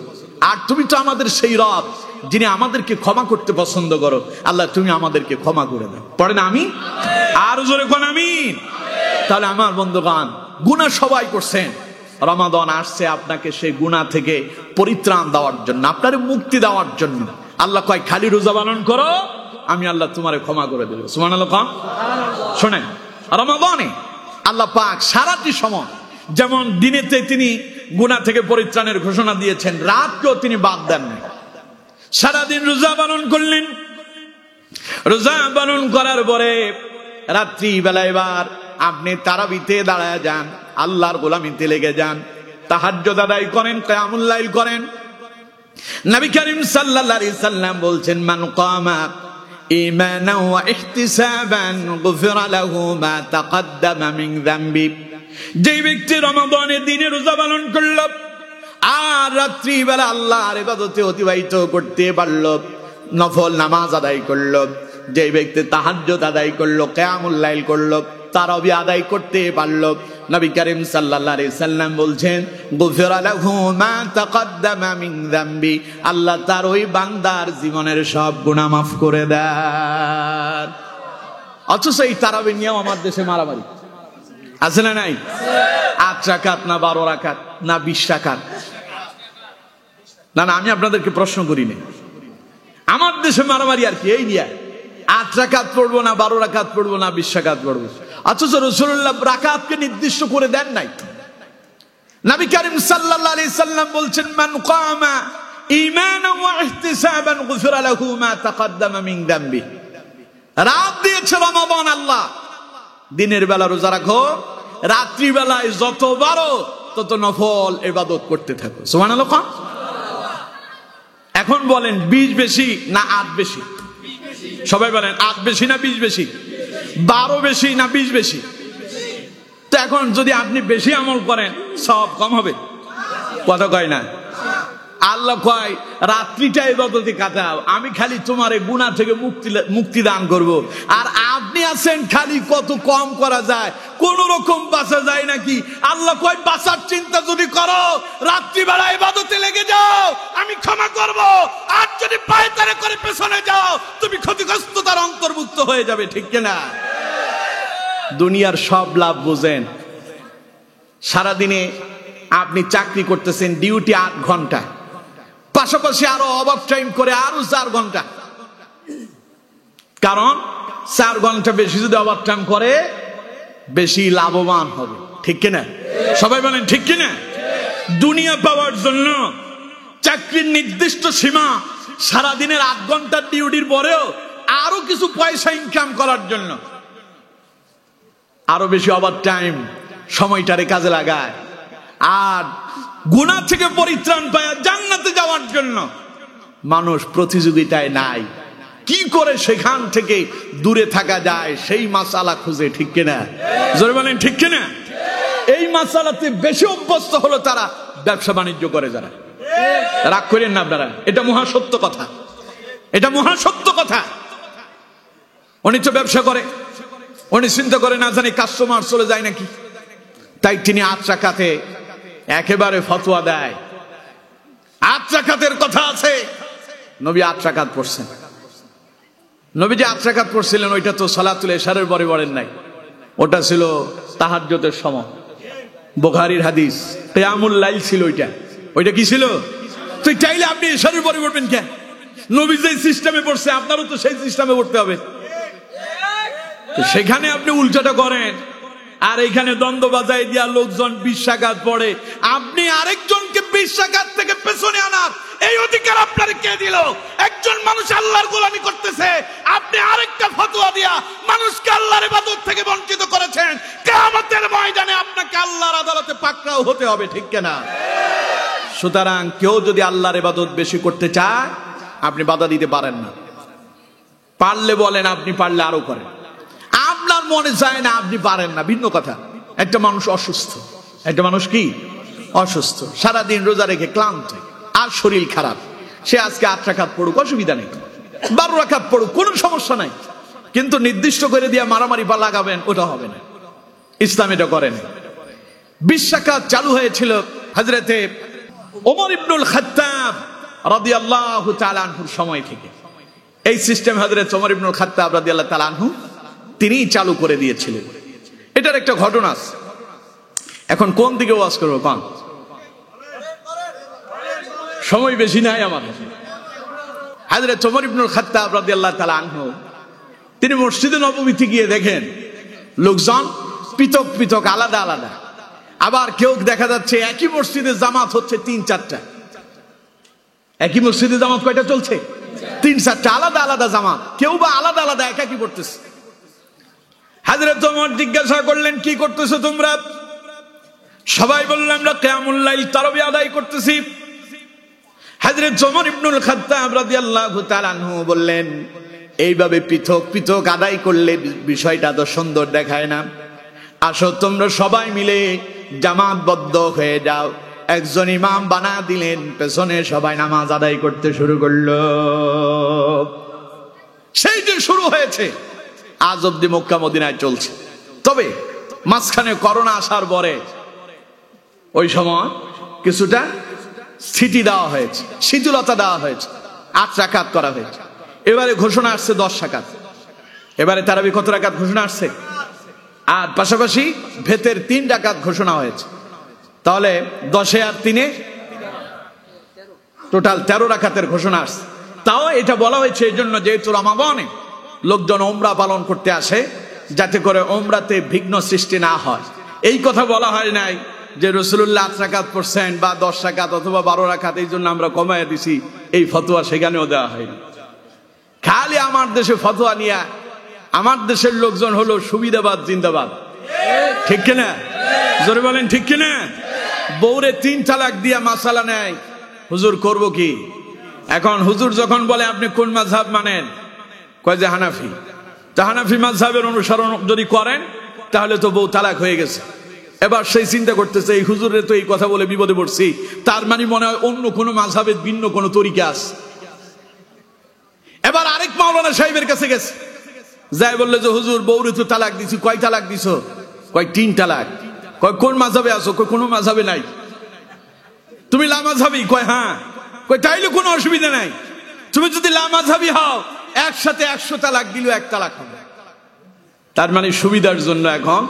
আর তুমি তো আমাদের সেই রব যিনি আমাদেরকে ক্ষমা করতে পছন্দ করো। আল্লাহ তুমি আমাদেরকে ক্ষমা করে দাও। পড়েন আমিন, আর জোরে কোন আমিন। তাহলে আমার বন্ধুগণ, গুনাহ সবাই করছেন, রমাদান আসছে আপনাকে সেই গুনাহ থেকে পরিত্রাণ দেওয়ার জন্য, আপনার মুক্তি দেওয়ার জন্য। আল্লাহ কয় খালি রোজা পালন করো, আমি আল্লাহ তোমারে ক্ষমা করে দেব। সুবহানাল্লাহ। শোনেন, রমাদানে আল্লাহ পাক সারাটি সময় যেমন দিনেতে তিনি গুনাহ থেকে পরিত্রাণের ঘোষণা দিয়েছেন, রাতকেও তিনি বাদ দেন না। সারাদিন রোজা পালন করলেন, রোজা পালন করার পরে রাত্রি বেলা এবার আপনি তারাবিতে দাঁড়ায় যান, আল্লাহর গোলামিতে লেগে যান, তাহাজ্জুদ আদায় করেন, কিয়ামুল লাইল করেন। নবী করিম সাল্লাল্লাহু আলাইহি সাল্লাম বলছেন, মান কামা ঈমানান ওয়া ইহতিসাবান গুফিরা লাহু মা তাকদ্দামা মিন যামবি, যে ব্যক্তি রমাদানের দিনে রোজা পালন করল আর রাত্রি বেলা আল্লাহর ইবাদতে অতিবাহিত করতে পারল, নফল নামাজ আদায় করল, যে ব্যক্তি তাহাজ্জুদ আদায় করলো, কিয়ামুল লাইল করলো, তারাবি আদায় করতে পারলো, নবী করিম সাল্লাল্লাহু আলাইহি সাল্লাম বলছেন, গুফিরা লাহু মা তাকদ্দামা মিন যামবি, আল্লাহ তার ওই বান্দার জীবনের সব গুনাহ মাফ করে দেন। অথচ এই তারাবি নিয়েও আমার দেশে মারামারি আছে না নাই? 8 রাকাত না 12 রাকাত না 20 রাকাত? না না, আমি আপনাদেরকে প্রশ্ন করি না, আমার দেশে মারামারি আর কি এই নিয়ে। 8 রাকাত পড়বো না 12 রাকাত পড়বো না 20 রাকাত পড়বো? অথচ রাসূলুল্লাহ রাকাতকে নির্দিষ্ট করে দেন নাই। নবী করিম সাল্লাল্লাহু আলাইহি সাল্লাম বলছেন, মান কামা ঈমানান ওয়া ইহতিসাবান গুফিরা লাহু মা তাকদ্দামা মিন যামবি। রাত দিয়েছে রমাদান আল্লাহ, দিনের বেলা রোজা রাখো, রাত্রি বেলায় যত বারো তত নফল ইবাদত করতে থাকো। সুবহানাল্লাহ। এখন বলেন 20 বেশি না 8 বেশি? সবাই বলেন 8 বেশি না 20 বেশি? 12 বেশি না 20 বেশি? তো এখন যদি আপনি বেশি আমল করেন সব কম হবে, কথা কয় না? আল্লাহ কয় রাত্রিটা ইবাদতে কাটাও, আমি খালি তোমার এই গুনাহ থেকে মুক্তি দান করব। আর আপনি আছেন খালি কত কম করা যায়, কোন রকম বাঁচা যায় নাকি? আল্লাহ কয় বাঁচার চিন্তা যদি করো, রাত্রিবেলা ইবাদতে লেগে যাও, আমি ক্ষমা করব। আর যদি পায়তারা করে পেছনে যাও, তুমি ক্ষতিগ্রস্ততার অন্তর্ভুক্ত হয়ে যাবে, ঠিক কিনা? দুনিয়ার সব লাভ বুঝেন, সারাদিনে আপনি চাকরি করতেছেন, ডিউটি 8 ঘন্টা, পাশাপাশি আরো ওভার টাইম করে আরো 4 ঘন্টা, কারণ 4 ঘন্টা বেশি যদি ওভার টাইম করে বেশি লাভবান হবে, ঠিক কিনা? সবাই বলেন ঠিক কিনা? দুনিয়া পাওয়ার জন্য চাকরির নির্দিষ্ট সীমা, সারাদিনের 8 ঘন্টার ডিউটির পরেও আরো কিছু পয়সা ইনকাম করার জন্য আরো বেশি ওভার টাইম সময়টারে কাজে লাগায়। আর গুনাহ থেকে পরিত্রাণ পায় জান্নাতে যাওয়ার জন্য মানুষ প্রতিযোগিতায় নাই, কি করে সেখান থেকে দূরে থাকা যায় সেই মাসালা খুঁজে, ঠিক কিনা? জোরে বলেন ঠিক কিনা? এই মাসালাতে বেশি অভ্যস্ত হলো তারা ব্যবসা বাণিজ্য করে যারা। রাগ করেন না আপনারা, এটা মহা সত্য কথা, এটা মহা সত্য কথা। উনি তো ব্যবসা করে, উনি চিন্তা করে না জানি কাস্টমার চলে যায় নাকি, তাই তিনি 8 রাকাতে একেবারে ফতোয়া দেয়। 8 রাকাতের কথা আছে, নবী 8 রাকাত পড়ছেন। নবী যে 8 রাকাত পড়ছিলেন ওইটা তো সালাতুল ইশারের পরে পড়েন নাই, ওটা ছিল তাহাজ্জুদের সময়। বুখারীর হাদিস, কিয়ামুল লাইল ছিল ওইটা। ওইটা কি ছিল? তো চাইলে আপনি এশারের পরে পড়বেন কেন? নবী যে সিস্টেমে পড়ছে আপনারও তো সেই সিস্টেমে পড়তে হবে। সেখানে আপনি উল্টাটা করেন, আর এখানে দ্বন্দ্ব বাজাই দিয়া লোকজন 20 রাকাত পড়ে, আপনি আরেকজনকে 20 রাকাত থেকে পেছনে আনার এই অধিকার আপনার কে দিল? একজন মানুষ আল্লাহর গোলামি করতেছে, আপনি আরেকটা ফতোয়া দিয়া মানুষকে আল্লাহর ইবাদত থেকে বঞ্চিত করেছেন। কিয়ামতের ময়দানে আপনাকে আল্লাহর আদালতে পাকড়াও হতে হবে, ঠিক কিনা? সুতরাং কেউ যদি আল্লাহর ইবাদত বেশি করতে চায় আপনি বাধা দিতে পারেন না। পারলে বলেন, আপনি পারলে আরো করেন। আপনার মনে চায় না, আপনি পারেন না, ভিন্ন কথা। একটা মানুষ অসুস্থ, একটা মানুষ কি অসুস্থ, সারাদিন রোজা রেখে ক্লান্ত আর শরীর খারাপ, সে আজকে 8 রাকাত পড়ুক, অসুবিধা নেই, 12 রাকাত পড়ুক, কোনো সমস্যা নাই। কিন্তু নির্দিষ্ট করে দিয়ে মারামারি বা লাগাবেন, ওটা হবে না। ইসলাম এটা করেন। 20 রাকাত চালু হয়েছিল হযরতে ওমর ইবনুল খাত্তাব রাদিয়াল্লাহু তাআলা আনহুর সময় থেকে। এই সিস্টেম হযরত ওমর ইবনুল খাত্তাব রাদিয়াল্লাহু তাআলা আনহু তিনি চালু করে দিয়েছিলেন। এটার একটা ঘটনা আছে। এখন কোন দিকে ওয়াজ করবো? কোন সময় বেশি নাই আমার। হযরত ওমর ইবনুল খাত্তাব রাদিয়াল্লাহু তাআলা আনহু তিনি মসজিদে নববীতে গিয়ে দেখেন লোকজন পৃথক পৃথক, আলাদা আলাদা। আবার কেউ দেখা যাচ্ছে একই মসজিদে জামাত হচ্ছে 3-4টা। একই মসজিদে জামাত কয়টা চলছে? 3-4টা, আলাদা আলাদা জামাত, কেউ বা আলাদা আলাদা একাকি পড়তেছে। হযরত ওমর জিজ্ঞাসা করলেন, কি করতেছো তোমরা? সবাই বললেন, আমরা কিয়ামুল লাইল তারাবি আদায় করতেছি। হযরত ওমর ইবনুল খাত্তাব রাদিয়াল্লাহু তাআলা আনহু বললেন, এইভাবে পৃথক পৃথক আদায় করলে বিষয়টা তো সুন্দর দেখায় না। আসো তোমরা সবাই মিলে জামাতবদ্ধ হয়ে যাও। একজন ইমাম বানা দিলেন, পেছনে সবাই নামাজ আদায় করতে শুরু করলো। সেই যে শুরু হয়েছে আজ অব্দি মক্কা মদিনায় চলছে। তবে মাঝখানে করোনা আসার পরে ওই সময় কিছুটা স্থিতি দেওয়া হয়েছে, শিথিলতা দেওয়া হয়েছে, 8 রাকাত করা হয়েছে। এবারে ঘোষণা আসছে 10 রাকাত। এবারে তারাবি কত রাকাত ঘোষণা আসছে? আর পাশাপাশি ভেতের 3 রাকাত ঘোষণা হয়েছে। তাহলে 10 আর 3 টোটাল 13 রাকাতের ঘোষণা আসছে। তাও এটা বলা হয়েছে এই জন্য, যেহেতু রমাদানে লোকজন ওমরা পালন করতে আসে, যাতে করে ওমরাতে বিঘ্ন সৃষ্টি না হয়। এই কথা বলা হয় নাই যে রাসূলুল্লাহ 8 রাকাত পড়ছেন বা 10 রাকাত অথবা 12 রাকাত, এই জন্য আমরা কমায় দিছি। এই ফতোয়া সেখানেও দেওয়া হয়নি। খালি আমার দেশে ফতোয়া নিয়ে আমার দেশের লোকজন হলো সুবিধাবাদ জিন্দাবাদ, ঠিক কিনা? জোরে বলেন, ঠিক কিনা? বউরে 3 তালাক দিয়া মাসালা নেয়, হুজুর করব কি? এখন হুজুর যখন বলে আপনি কোন মাযহাব মানেন, কয় যে হানাফি। তা হানাফি মাযহাবের অনুসরণ যদি করেন তাহলে তো বউ তালাক হয়ে গেছে। এবার সেই চিন্তা করতেছে, এই হুজুরের তো এই কথা বলে বিপদে পড়ছি, তার মানে মনে হয় অন্য কোনো মাযহাবের ভিন্ন কোনো তরিকা আছে। এবার আরেক মাওলানা সাহেবের কাছে গেছে, যাই বললে যে হুজুর বউরে তো তালাক দিছি। কয় তালাক দিছো? কয় 3 তালাক। কয় কোন মাযহাবে আছো? কয় কোনো মাযহাবে নাই। তুমি লামাযহাবি? কয় হ্যাঁ। কয় তাইলে কোনো অসুবিধা নাই, তুমি যদি লামাযহাবি হও একসাথে 100 তালাক দিল 1 তালাক হবে। তার মানে সুবিধার জন্য এখন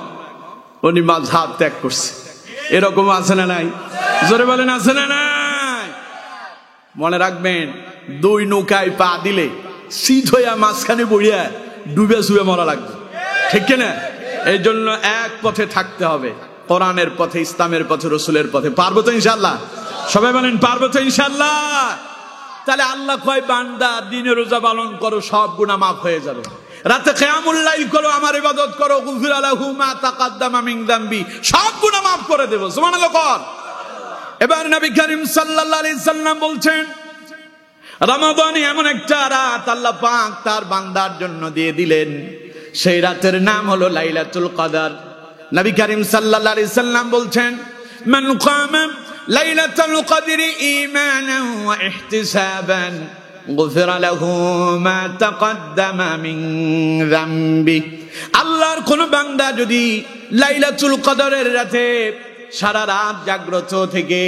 উনি মাযহাব ত্যাগ করছে। এরকম আছে না নাই? জোরে বলেন, আছে না নাই? মনে রাখবেন, 2 নৌকায় পা দিলে শীত হইয়া মাঝখানে বইয়া ডুবে শুয়ে মরা লাগবে, ঠিক কিনা? এই জন্য এক পথে থাকতে হবে, কোরআনের পথে, ইসলামের পথে, রাসূলের পথে। পারবো তো ইনশাআল্লাহ? সবাই বলেন পারবো তো ইনশাআল্লাহ? তাহলে আল্লাহ কয়, বান্দা দিনে রোজা পালন করো, সব গুনাহ মাফ হয়ে যাবে। রাতে কিয়ামুল লাইল করো, আমার ইবাদত করো, গুফিরা লাহু মা তাকাদ্দামা মিন যামবি, সব গুনাহ মাফ করে দেব। সুবহানাল্লাহ কর। এবার নবী করিম সাল্লাল্লাহু আলাইহি সাল্লাম বলছেন, রমাদানে এমন একটা রাত আল্লাহ পাক তার বান্দার জন্য দিয়ে দিলেন, সেই রাতের নাম হলো লাইলাতুল কদর। নবী করিম সাল্লাল্লাহু আলাইহি সাল্লাম বলছেন, মান কামা লাইলাতুল কদরি ঈমানান ওয়া ইহতিসাবান গুফিরা লাহু মা তাকাদ্দামা মিন যামবি। আল্লাহর কোন বান্দা যদি লাইলাতুল কদরের রাতে সারা রাত জাগ্রত থেকে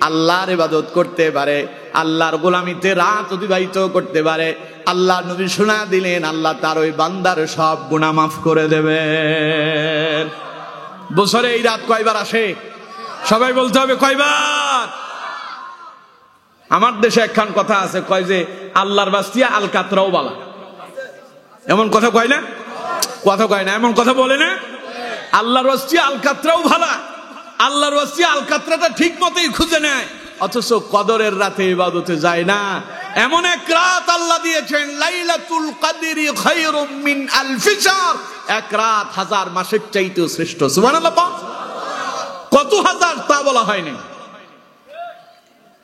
আল্লাহর ইবাদত করতে পারে, আল্লাহর গোলামিতে রাত অতিবাহিত করতে পারে, আল্লাহ নবী শোনা দিলেন আল্লাহ তার ওই বান্দার সব গুনাহ মাফ করে দেবেন। বছরে এই রাত কয়বার আসে? সবাই বলতে হবে কয়বার? আমার দেশে একখান কথা আছে, কয় যে আল্লাহর বাস্তিয়া আলকাতরাও বালা। এমন কথা কয় না? কথা কয় না, এমন কথা বলে না? আল্লাহর বাস্তিয়া আলকাতরাও ভালা, আল্লাহর বাস্তিয়া আলকাতরাটা ঠিক মতোই খুঁজে নেয়, অথচ কদরের রাতে ইবাদতে যায় না। এমন এক রাত আল্লাহ দিয়েছেন, লাইলাতুল কদরি খায়রুম মিন আলফি শাহর, এক রাত হাজার মাসের চাইতেও শ্রেষ্ঠ। সুবহানাল্লাহ। কত হাজার তা বলা হয়নি।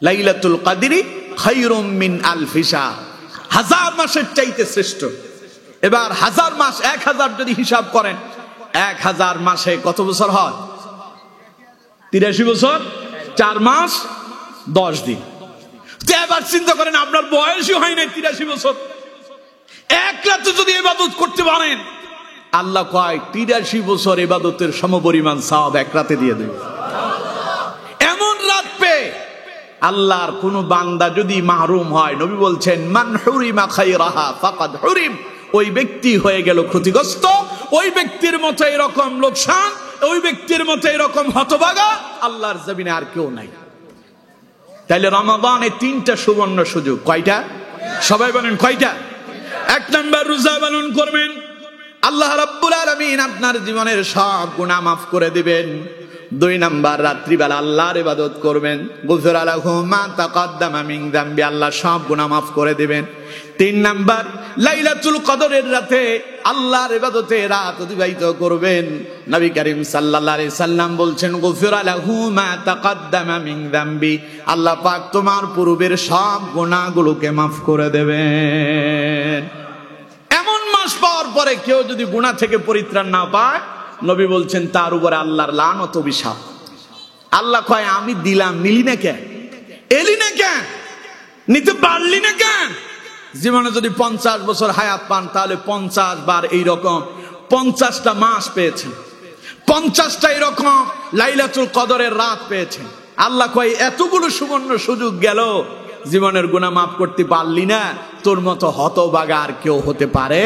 লাইলাতুল কদরি খায়রুম মিন আলফি শাহর, হাজার মাসের চাইতে শ্রেষ্ঠ। এবার হাজার মাস, 1000 যদি হিসাব করেন, 1000 মাসে কত বছর হয়? 83 বছর 4 মাস 10 দিন। তো এবার চিন্তা করেন, আপনার বয়সই হয় না 83 বছর, এক রাতে যদি ইবাদত করতে পারেন, আল্লাহ কয় 83 বছর ইবাদতের সমপরিমাণ সওয়াব এক রাতে দিয়ে দেবে। এমন রাত পেয়ে আল্লাহর কোন বান্দা যদি মাহরুম হয়, নবী বলছেন, মান হুরিমা খায়রাহা ফাকাদ হুরিম, ওই ব্যক্তি হয়ে গেল ক্ষতিগ্রস্ত। ওই ব্যক্তির মতো এরকম লোকসান, ওই ব্যক্তির মতো এরকম হতভাগা আল্লাহর জমিনে আর কেউ নাই। তাইলে রমাদানে 3টা সুবর্ণ সুযোগ। কয়টা? সবাই বলেন কয়টা? 1 নাম্বার, রোজা পালন করবেন, আল্লাহ রাব্বুল আলামিন আপনার জীবনের সব গুনাহ মাফ করে দিবেন। 2 নাম্বার, রাত্রিবেলা আল্লাহর ইবাদত করবেন, গুফিরা লাহু মা তাকাদ্দামা মিন যামবি, আল্লাহ সব গুনাহ মাফ করে দিবেন। 3 নাম্বার, লাইলাতুল কদরের রাতে আল্লাহর ইবাদতে রাত অতিবাহিত করবেন। নবী করিম সাল্লাল্লাহু আলাইহি সাল্লাম বলছেন, গুফিরা লাহু মা তাকাদ্দামা মিন যামবি, আল্লাহ পাক তোমার পূর্বের সব গুনাহগুলোকে মাফ করে দেবেন। এমন মাস পাওয়ার পরে কেউ যদি গুনাহ থেকে পরিত্রাণ না পায়, নবী বলছেন তার উপরে আল্লাহর লানত অভিশাপ। আল্লাহ কয়, আমি দিলাম, নিলি না কেন? এলি না কেন? নিতে পারলি না কেন? জীবনে যদি 50 বছর হায়াত পান, তাহলে 50 বার এইরকম 50টা মাস পেয়েছেন, 50টা এরকম লাইলাতুল কদরের রাত পেয়েছেন। আল্লাহ কয়, এতগুলো সুবর্ণ সুযোগ গেল, জীবনের গুনাহ মাফ করতে পারলি না, তোর মতো হতভাগা আর কেউ হতে পারে।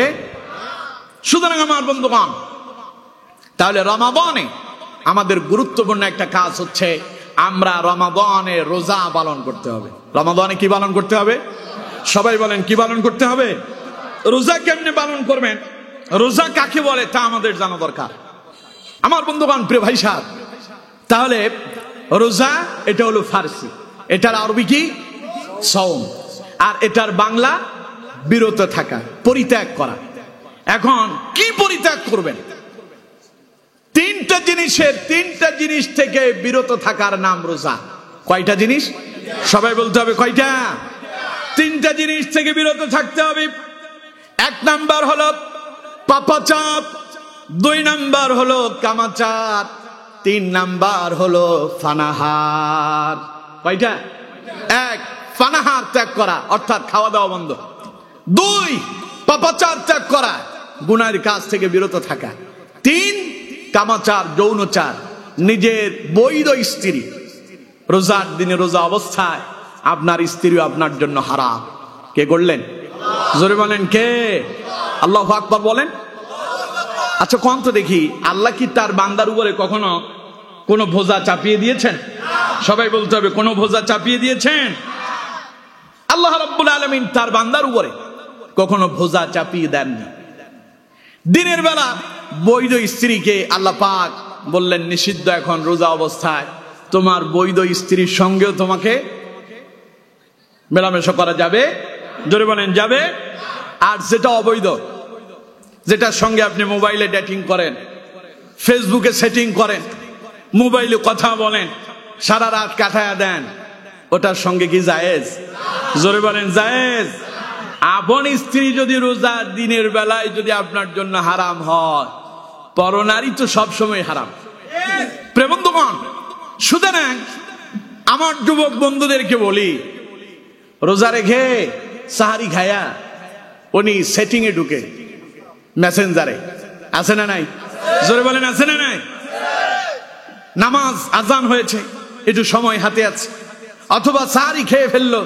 সুতরাং আমার বন্ধুগণ, তাহলে রমাদানে আমাদের গুরুত্বপূর্ণ একটা কাজ হচ্ছে, আমরা রমাদানে রোজা পালন করতে হবে। রমাদানে কি পালন করতে হবে? সবাই বলেন কি পালন করতে হবে? রোজা কেমনে পালন করবেন, রোজা কাকে বলে তা আমাদের জানা দরকার। আমার বন্ধুগণ, প্রিয় ভাই সাহেব, তাহলে রোজা এটা হলো ফার্সি, এটার আরবি কি? সওম, আর এটার বাংলা বিরত থাকা, পরিত্যাগ করা। এখন কি পরিত্যাগ করবেন? 3টা জিনিস থেকে বিরত থাকার নাম রোজা। কয়টা জিনিস? সবাই বলতে হবে কয়টা? 3টা জিনিস থেকে বিরত থাকতে হবে। 1 নাম্বার হলো পাপাচার, 2 নাম্বার হলো কামাচার, 3 নাম্বার হলো ফানাহার। কয়টা? 1 ফানাহার ত্যাগ করা, অর্থাৎ খাওয়া দাওয়া বন্ধ। 2 পাপাচার ত্যাগ করা, গুনাহের কাজ থেকে বিরত থাকা। 3 কামাচার, যৌনচার, নিজের বৈধ স্ত্রী। রোজার দিনে, রোজা অবস্থায় আপনার স্ত্রী আপনার জন্য হারাম। কে করলেন? জোরে বলেন কে? আল্লাহু আকবার বলেন। আচ্ছা কোন তো দেখি, আল্লাহ কি তার বান্দার উপরে কখনো কোনো বোঝা চাপিয়ে দিয়েছেন? সবাই বলতে হবে, কোনো বোঝা চাপিয়ে দিয়েছেন? আল্লাহ রাব্বুল আলামিন তার বান্দার উপরে কখনো বোঝা চাপিয়ে দেননি। দিনের বেলা বৈধ স্ত্রীকে আল্লাহ পাক বললেন নিষিদ্ধ, এখন রোজা অবস্থায় তোমার বৈধ স্ত্রীর সঙ্গেও তোমাকে মেলামেশা করা যাবে। জোরে বলেন যাবে। আর যেটা অবৈধ, যেটার সঙ্গে আপনি মোবাইলে ডেটিং করেন, ফেসবুকে সেটিং করেন, মোবাইলে কথা বলেন, সারা রাত কাটায়া দেন, ওটার সঙ্গে কি জায়েজ? জোরে বলেন জায়েজ। আপন স্ত্রী যদি রোজার দিনের বেলায় যদি আপনার জন্য হারাম হয়, পরনারী তো সবসময় হারাম। প্রেমবন্ধুগণ, সুতরাং আমার যুবক বন্ধুদেরকে বলি, রোজা রেখে সাহারি খায়া উনি সেটিং এ ঢুকে মেসেঞ্জারে, আছে না নাই? জোরে বলেন আছে না নাই? নামাজ আজান হয়েছে, একটু সময় হাতে আছে, অথবা সাহারি খেয়ে ফেললো,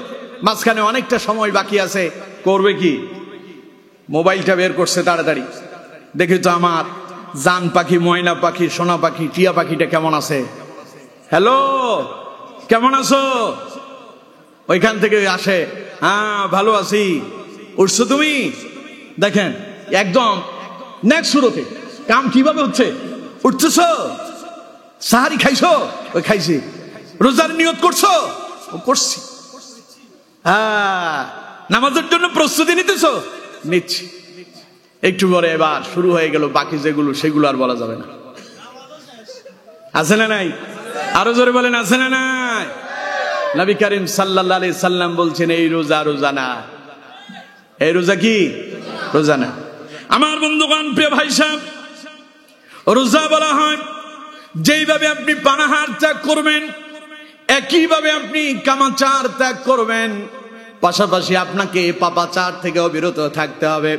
মাঝখানে অনেকটা সময় বাকি আছে, করবে কি? মোবাইলটা বের করছে তাড়াতাড়ি, দেখি তো আমার জান পাখি, ময়না পাখি, সোনা পাখি, টিয়া পাখিটা কেমন আছে। হ্যালো, কেমন আছো? ওইখান থেকে আসে, হ্যাঁ ভালো আছি, উঠছো তুমি? দেখেন একদম নেক্সট শুরুতে কাম কিভাবে হচ্ছে, উঠতেছ, সাহারি খাইছো? ওই খাইছি। রোজার নিয়ত করছো? ও করছি। হ্যাঁ, নামাজের জন্য প্রস্তুতি নিতেছো? নিচ্ছি। একটু পরে এবার শুরু হয়ে গেল বাকি যেগুলো, সেগুলো আর বলা যাবে না। আছে না নাই? আরো জোরে বলেন, আছে না নাই? নবী করিম সাল্লাল্লাহু আলাইহি সাল্লাম বলছেন, এই রোজা রোজা না। এই রোজা কি? রোজা না। আমার বন্ধুগণ, প্রিয় ভাই সাহেব, রোজা বলা হয় যেইভাবে আপনি পানাহার ত্যাগ করবেন, একইভাবে আপনি কামাচার ত্যাগ করবেন। পাশাপাশি আপনাকে পাপাচার থেকেও বিরত থাকতে হবে।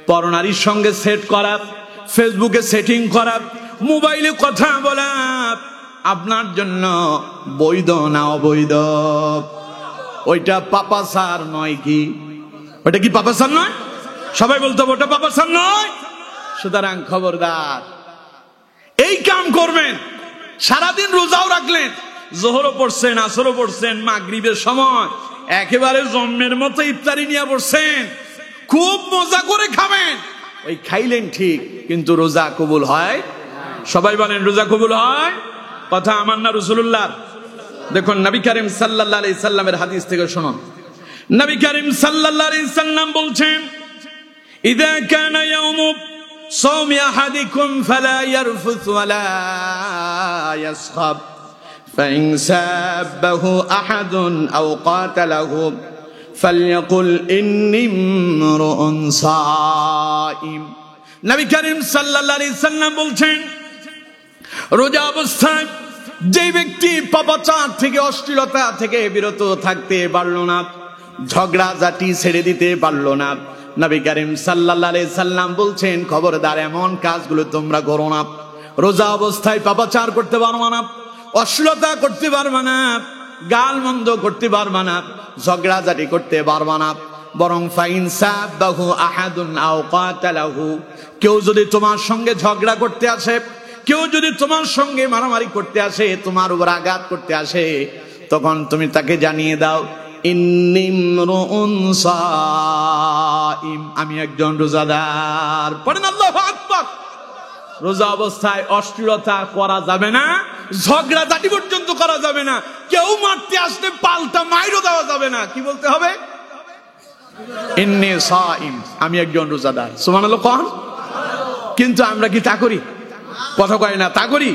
পরনারীর সঙ্গে সেট করা, ফেসবুকে সেটিং করা, মোবাইলে কথা বলা আপনার জন্য বৈধ না অবৈধ? ওইটা পাপাচার নয় কি? ওইটা কি পাপাচার নয়? সবাই বলতো ওটা পাপাচার নয়। সুতরাং খবরদার, এই কাম করবেন। সারাদিন রোজাও রাখলেন, জোহরও পড়ছেন, আসরও পড়ছেন, মাগরিবের সময় একেবারে জন্মের মতো ইফতারি নিয়ে পড়ছেন, খুব মজা করে খাবেন। ওই খাইলেন ঠিক, কিন্তু রোজা কবুল হয়? সবাই বলেন, রোজা কবুল হয়? কথা আমার না রাসূলুল্লাহ? দেখুন নবী করিম সাল্লাল্লাহু আলাইহি সাল্লামের হাদিস থেকে শুনুন। নবী করিম সাল্লাল্লাহু আলাইহি সাল্লাম বলছেন, ইযা কানা ইয়াউমু সাওমি আহাদিকুম ফালা ইয়ারফুস ওয়ালা ইয়াসখাব ফাইন সাবাহু আহাদুন আও কাতালাহু ফালইয়াকুল ইন্নী ইমরুউন সাইম। নবী করিম সাল্লাল্লাহু আলাইহি সাল্লাম বলছেন, রোজা অবস্থায় যে ব্যক্তি পাপাচার থেকে, অশ্লীলতা থেকে বিরত থাকতে পারল না, ঝগড়াঝাটি ছেড়ে দিতে পারল না, নবী করিম সাল্লাল্লাহু আলাইহি সাল্লাম বলছেন, খবরদার এমন কাজগুলো তোমরা করো না। রোজা অবস্থায় পাপাচার করতে পারবা না, অশ্লীলতা করতে পারবা না, গাল মন্দ করতে পারবা না, ঝগড়াঝাটি করতে পারবা না। বরং ফাইন সাবাহু আহাদুন আও কাতালাহু, কেউ যদি তোমার সঙ্গে ঝগড়া করতে আসে, কেউ যদি তোমার সঙ্গে মারামারি করতে আসে, তোমার উপর আঘাত করতে আসে, তখন তুমি তাকে জানিয়ে দাও, ইন্নী ইমরুউন সাইম, আমি একজন রোজাদার। পড়েন আল্লাহু আকবার। রোজা অবস্থায় অশ্লীলতা করা যাবে না, ঝগড়াঝাটি পর্যন্ত করা যাবে না, কেউ মারতে আসলে পাল্টা মাইরও দেওয়া যাবে না। কি বলতে হবে? ইন্নী সাইম, আমি একজন রোজাদার। সুবহানাল্লাহ কোন? কিন্তু আমরা কি তা করি? কথা কয় না, তা করি।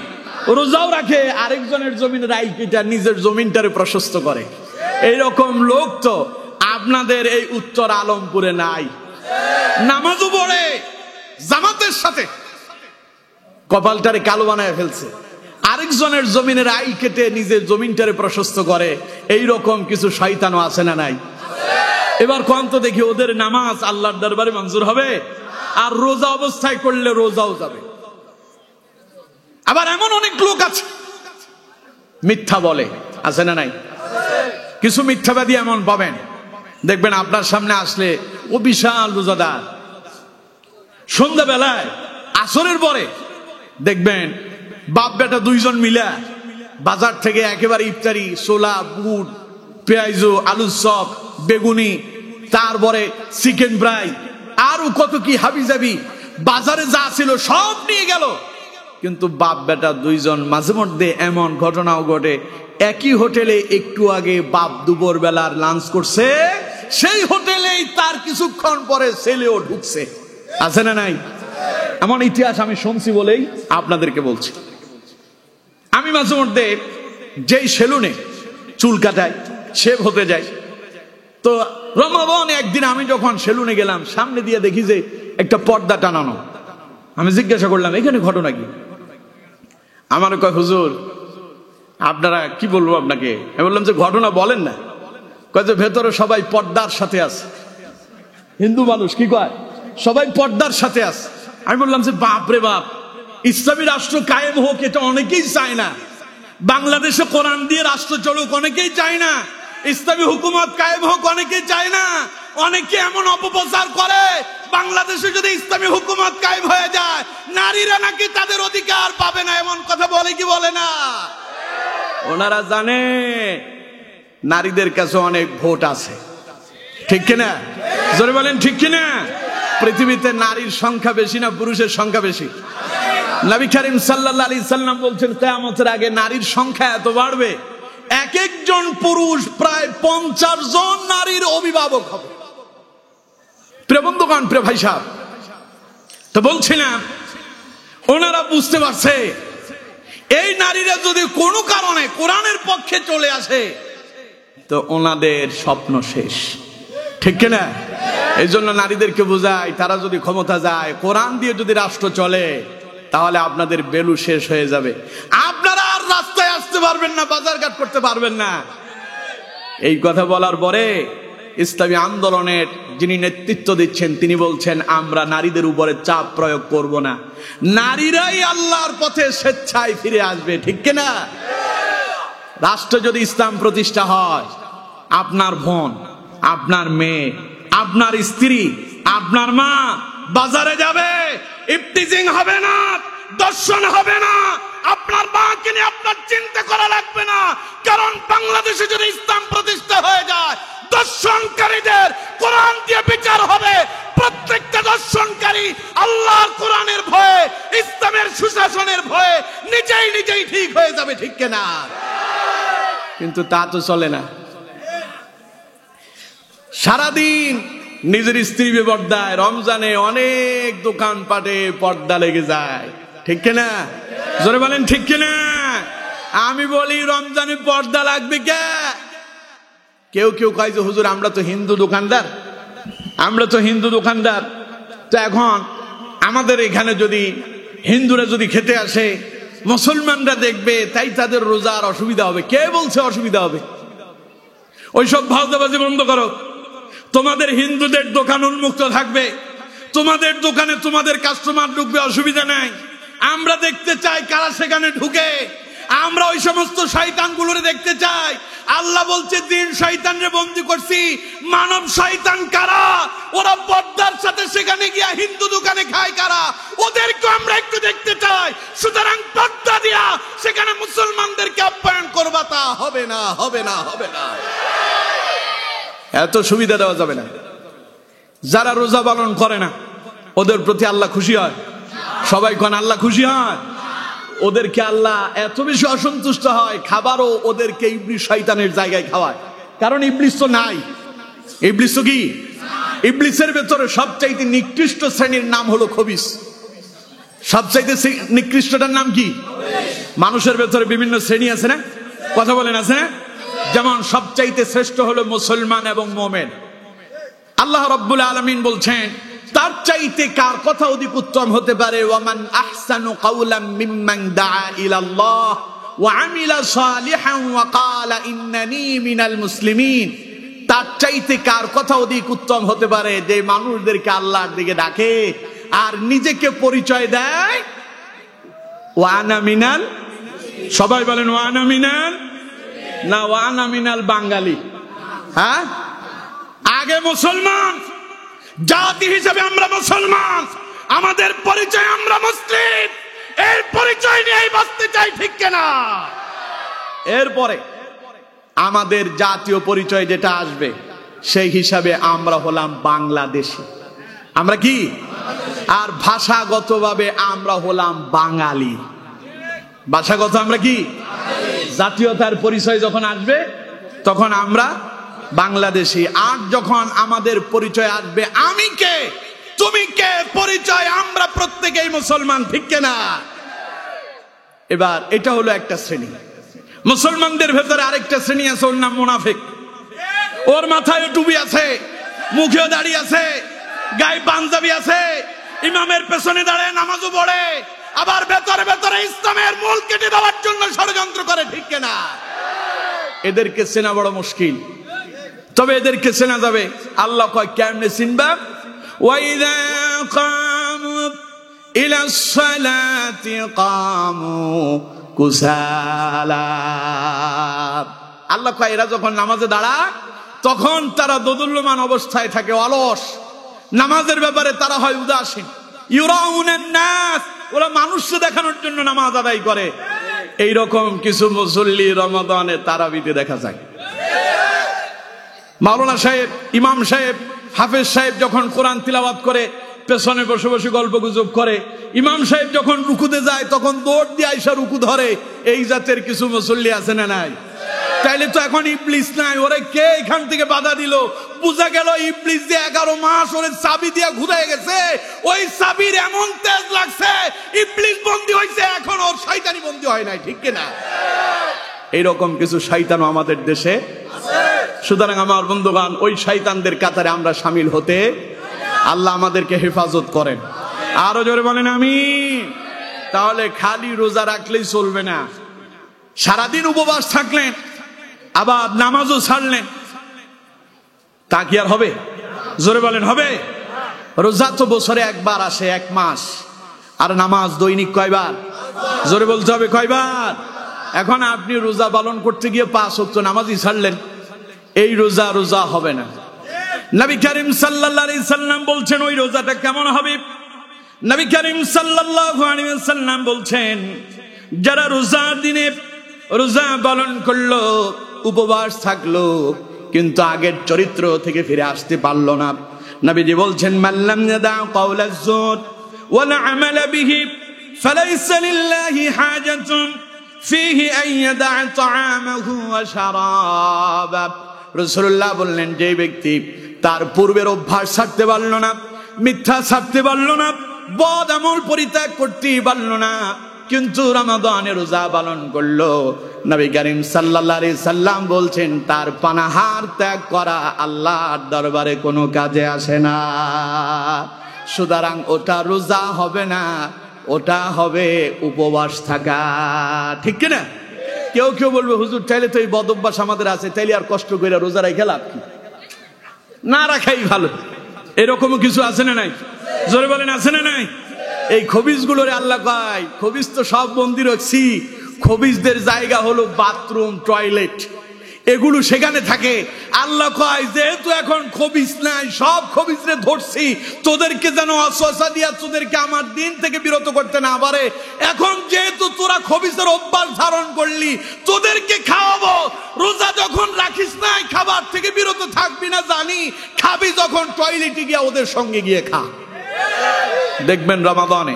রোজাও রাখে, আরেকজনের জমিনের আইকিটা নিজের জমিনটারে প্রশস্ত করে। এইরকম লোক তো আপনাদের এই উত্তর আলমপুরে নাই। নামাজও পড়ে জামাতের সাথে, কপালটারে কালো বানায় ফেলছে, আরেকজনের জমিনের আই কেটে নিজের জমিনটারে প্রশস্ত করে। এইরকম কিছু শয়তানও আছে না নাই? এবার কোন তো দেখি, ওদের নামাজ আল্লাহর দরবারে মঞ্জুর হবে? আর রোজা অবস্থায় করলে রোজাও যাবে। আবার এমন অনেক লোক আছে মিথ্যা বলে, আছে না নাই? কিছু মিথ্যাবাদী এমন পাবেন, দেখবেন আপনার সামনে আসলে ও বিশাল রোজাদার। সন্ধ্যাবেলায় আসরের পরে দেখবেন বাপ বেটা দুইজন মিলা বাজার থেকে একেবারে ইফতারি, ছোলা, বুট, পেঁয়াজ, আলুর চপ, বেগুনি, তারপরে চিকেন ফ্রাই, আরো কত কি হাবিজাবি বাজারে যা ছিল সব নিয়ে গেল। কিন্তু বাপ বেটা দুইজন, মাঝে মধ্যে এমন ঘটনাও ঘটে, একই হোটেলে একটু আগে বাপ দুপুর বেলার লাঞ্চ করছে, সেই হোটেলেই তার কিছুক্ষণ পরে ছেলেও ঢুকছে। আছে না নাই? এমন ইতিহাস আমি শুনছি বলেই আপনাদেরকে বলছি। আমি মাঝে মধ্যে যেই সেলুনে চুল কাটাই, শেভ হতে যাই, তো রমাবনে একদিন আমি যখন সেলুনে গেলাম, সামনে দিয়ে দেখি যে একটা পর্দা টানানো। আমি জিজ্ঞাসা করলাম, এখানে ঘটনা কি? আমার কয়, হুজুর আপনারা কি বলবো আপনাকে? আমি বললাম যে ঘটনা বলেন না। কয় যে ভেতরে সবাই পর্দার সাথে আছে। হিন্দু মানুষ কি কয়? সবাই পর্দার সাথে আছে। আমি বললাম যে বাপ রে বাপ, ইসলামী রাষ্ট্র কায়েম হোক এটা অনেকেই চায় না। বাংলাদেশে কোরআন দিয়ে রাষ্ট্র চলুক অনেকেই চায় না। ইসলামী হুকুমত কায়েম হোক অনেকেই চায় না। অনেকে এমন অপপ্রচার করে, বাংলাদেশে যদি ইসলামী হুকুমত কায়েম হয়ে যায়, নারীরা নাকি তাদের অধিকার পাবে না, এমন কথা বলে কি বলে না? ওনারা জানে নারীদের কাছে অনেক ভোট আছে, ঠিক কিনা? জোরে বলেন ঠিক কিনা? পৃথিবীতে নারীর সংখ্যা বেশি না পুরুষের সংখ্যা বেশি? নবী করিম সাল্লাল্লাহু আলাইহি সাল্লাম বলছেন কিয়ামতের আগে নারীর সংখ্যা এত বাড়বে, এক একজন পুরুষ প্রায় 50 জন নারীর অভিভাবক হবে। প্রিয় বন্ধুগণ, প্রিয় ভাই সাহেব, তো বলছিলাম ওনারা বুঝতে পারছে এই নারীরা যদি কোনো কারণে কোরআনের পক্ষে চলে আসে তো ওনাদের স্বপ্ন শেষ, ঠিক কিনা? এই জন্য নারীদেরকে বোঝায়, তারা যদি ক্ষমতা যায়, কোরআন দিয়ে যদি রাষ্ট্র চলে, তাহলে আপনাদের বেলু শেষ হয়ে যাবে, আপনারা আর রাস্তায় আসতে পারবেন না, বাজারঘাট করতে পারবেন না। এই কথা বলার পরে ইসলামী আন্দোলনের যিনি নেতৃত্ব দিচ্ছেন তিনি বলছেন, আমরা নারীদের উপরে চাপ প্রয়োগ করব না, নারীরাই আল্লাহর পথে স্বেচ্ছায় ফিরে আসবে, ঠিক কিনা? রাষ্ট্র যদি ইসলাম প্রতিষ্ঠা হয়, আপনার বোন, আপনার মেয়ে, আপনার স্ত্রী, আপনার মা বাজারে যাবে, ইফতিজিং হবে না, দর্শন হবে না, আপনার মাকে নিয়ে আপনার চিন্তা করা লাগবে না। কারণ বাংলাদেশে যদি ইসলাম প্রতিষ্ঠা হয়ে যায়, দর্শনকারীদের কোরআন দিয়ে বিচার হবে। প্রত্যেকটা দর্শনকারী আল্লাহর কোরআনের ভয়ে, ইসলামের সুশাসনের ভয়ে নিজেই ঠিক হয়ে যাবে, ঠিক কিনা? কিন্তু তা তো চলে না। সারাদিন নিজের স্ত্রী বেপর্দায়, রমজানে অনেক দোকানপাটে পর্দা লেগে যায়, ঠিক কিনা? জোরে বলেন ঠিক কিনা? আমি বলি রমজানে পর্দা লাগবে কে? কেউ কয় যে হুজুর আমরা তো হিন্দু দোকানদার, তো এখন আমাদের এখানে যদি হিন্দুরা যদি খেতে আসে, মুসলমানরা দেখবে, তাই তাদের রোজার অসুবিধা হবে। কে বলছে অসুবিধা হবে? ওইসব ভাওতাবাজি বন্ধ করো। তোমাদের হিন্দুদের দোকান উন্মুক্ত থাকবে, তোমাদের দোকানে তোমাদের কাস্টমার ঢুকবে, অসুবিধা নাই। আমরা দেখতে চাই কারা সেখানে ঢুকে, আমরা ওই সমস্ত শয়তানগুলোরে দেখতে চাই। আল্লাহ বলছে দিন শয়তানরে বন্দী করছি, মানব শয়তান কারা? ওরা পর্দার সাথে সেখানে গিয়া হিন্দু দোকানে খায় কারা? ওদেরকে আমরা একটু দেখতে চাই। সুতরাং পর্দা দিয়া সেখানে মুসলমানদেরকে আপ্যায়ন করবা, তা হবে না, হবে না, হবে না। এত সুবিধা দেওয়া যাবে না। যারা রোজা পালন করে না ওদের প্রতি আল্লাহ খুশি হয়? সবাই কোন আল্লাহ খুশি হয়? ওদেরকে আল্লাহ এত বেশি অসন্তুষ্ট হয়, খাবারও ওদেরকে ইবলিস শয়তানের জায়গায় খাওয়ায়। কারণ ইবলিস তো নাই। ইবলিস তো কি? ইবলিসের ভেতরে সবচাইতে নিকৃষ্ট শ্রেণীর নাম হলো খবিস। সবচাইতে নিকৃষ্টটার নাম কি? মানুষের ভেতরে বিভিন্ন শ্রেণী আছে না? কথা বলেন, আছে না? যেমন সবচাইতে শ্রেষ্ঠ হলো মুসলমান এবং মুমিন। আল্লাহ রাব্বুল আলামিন বলছেন তার চাইতে কার কথা অধিক উত্তম হতে পারে? ওয়ামান আহসানু কাওলাম মিম্মান দাআ ইলাল্লাহ ওয়া আমিলা সালিহান ওয়া ক্বালা ইন্নানী মিনাল মুসলিমিন। তার চাইতে কার কথা অধিক উত্তম হতে পারে যে মানুষদেরকে আল্লাহর দিকে ডাকে আর নিজেকে পরিচয় দেয় ওয়া আনা মিনাল, সবাই বলেন ওয়া আনা মিনাল, না ওয়া আনা মিনাল বাঙালি। হ্যাঁ, আগে মুসলমান জাতি হিসেবে আমরা মুসলমান, আমাদের পরিচয় আমরা মুসলিম, এর পরিচয় নিয়েই বাঁচতে চাই, ঠিক কিনা? এরপরে আমাদের জাতীয় পরিচয় যেটা আসবে সেই হিসাবে আমরা হলাম বাংলাদেশী। আমরা কি? আর ভাষাগতভাবে আমরা হলাম বাঙালি। ভাষাগত আমরা কি? জাতীয়তার পরিচয় যখন আসবে তখন আমরা বাংলাদেশী। আর যখন আমাদের পরিচয় আসবে আমি কে, তুমি কে, পরিচয় আমরা প্রত্যেকেই মুসলমান, ঠিক কিনা? এবার এটা হলো একটা শ্রেণী। মুসলমানদের ভেতরে আরেকটা শ্রেণী আছে, ওর নাম মুনাফিক। ওর মাথায় টুপি আছে, মুখেও দাড়ি আছে, গায়ে পাঞ্জাবি আছে, ইমামের পেছনে দাঁড়ায় নামাজও পড়ে, আবার ভেতরে ভেতরে ইসলামের মূল কেটে দেওয়ার জন্য ষড়যন্ত্র করে, ঠিক কিনা? এদেরকে চেনা বড় মুশকিল। তবে এদেরকে চেনা যাবে। আল্লাহ কয় কেমনে চিনবা? ওয়াইদা কামু ইলাস সালাতি কামু কুসালা। আল্লাহ কয় এরা যখন নামাজে দাঁড়ায় তখন তারা দোদুল্যমান অবস্থায় থাকে, অলস। নামাজের ব্যাপারে তারা হয় উদাসীন। ইউরাউনান নাস, ওরা মানুষকে দেখানোর জন্য নামাজ আদায় করে। এইরকম কিছু মুসল্লি রমাদানে তারাবিতে দেখা যায়। মাওলানা সাহেব, ইমাম সাহেব, হাফেজ সাহেব যখন কোরআন তিলাওয়াত করে পেছনে বসে বসে গল্প গুজব করে, ইমাম সাহেব যখন রুকুতে যায় তখন দৌড় দিয়ে আইসা রুকু ধরে, এই জাতের কিছু মুসল্লি আছে না নাই? তাইলে তো এখন ইবলিস নাই, ওরে কে এখান থেকে বাধা দিল? বুঝা গেল ইবলিস যে 11 মাস ওরে চাবি দিয়ে ঘুরে গেছে, ওই চাবির এমন তেজ লাগছে ইবলিস বন্দী হয়েছে, এখন ওর শয়তানি বন্দী হয় নাই, ঠিক কিনা? এইরকম কিছু শয়তানও আমাদের দেশে আছে। সুতরাং আমার বন্ধুগণ, ওই শয়তানদের কাতারে আমরা শামিল হতে আল্লাহ আমাদেরকে হেফাজত করেন। আরো জোরে বলেন আমিন। তাহলে খালি রোজা রাখলেই চলবে না, সারাদিন উপবাস থাকলেন আবার নামাজও ছাড়লেন, তা কি আর হবে? জোরে বলেন হবে? রোজা তো বছরে একবার আসে, 1 মাস, আর নামাজ দৈনিক কয়বার? জোরে বলতে হবে কয়বার? এখন আপনি রোজা পালন করতে গিয়ে 5 ওয়াক্ত নামাজই ছাড়লেন, এই রোজা রোজা হবে না। নবী করিম সাল্লাল্লাহু আলাইহি সাল্লাম বলছেন ওই রোজাটা কেমন হবে? নবী করিম সাল্লাল্লাহু আলাইহি সাল্লাম বলছেন, যারা রোজার দিনে রোজা পালন করলো, উপবাস থাকলো, কিন্তু আগের চরিত্র থেকে ফিরে আসতে পারলো না, নবীজি বলছেন, মাল্লাম ইয়াদা কাওলাজ যুর ওয়াল আমাল বিহি ফালাইসা লিল্লাহি হাজাতুন ফিহি আন ইয়াদা তাআমাহু ওয়া শারাবা। রাসূলুল্লাহ বললেন, যে ব্যক্তি তার পূর্বের অভ্যাস ছাড়তে পারলো না, মিথ্যা ছাড়তে পারলো না, বদ আমল পরিত্যাগ করতে পারলো না, কিন্তু রমাদানে রোজা পালন করলো, নবী করিম সাল্লাল্লাহু আলাইহি সাল্লাম বলছেন তার পানাহার ত্যাগ করা আল্লাহর দরবারে কোনো কাজে আসে না। সুতরাং ওটা রোজা হবে না, ওটা হবে উপবাস থাকা, ঠিক কিনা? কেউ কেউ বলবে, হুজুর তাইলে তো এই বদ অভ্যাস আমাদের আছে, তাইলে আর কষ্ট করে রোজা রাখা লাভ কি? না রাখাই ভালো। এরকমও কিছু আছে না নাই? জোরে বলেন আছে না নাই? এই খবিজ গুলোরে আল্লাহ কয়, খবিজ তো সব বন্দি রাখছি, খবিজদের জায়গা হলো বাথরুম, টয়লেট, এগুলো সেখানে থাকে। আল্লাহ কয়, যেহেতু এখন খবিজ নাই, সব খবিজরে ধরছি, তোদেরকে যেন ওয়াসওয়াসা দিয়া তোদেরকে আমার দিন থেকে বিরত করতে না পারে। এখন যেহেতু তোরা খবিজের অভ্যাস ধারণ করলি, তোদেরকে খাওয়াবো। রোজা যখন রাখিস নাই, খাবার থেকে বিরত থাকবি না জানি, খাবি যখন টয়লেটে গিয়া ওদের সঙ্গে গিয়ে খা। দেখবেন রমাদানে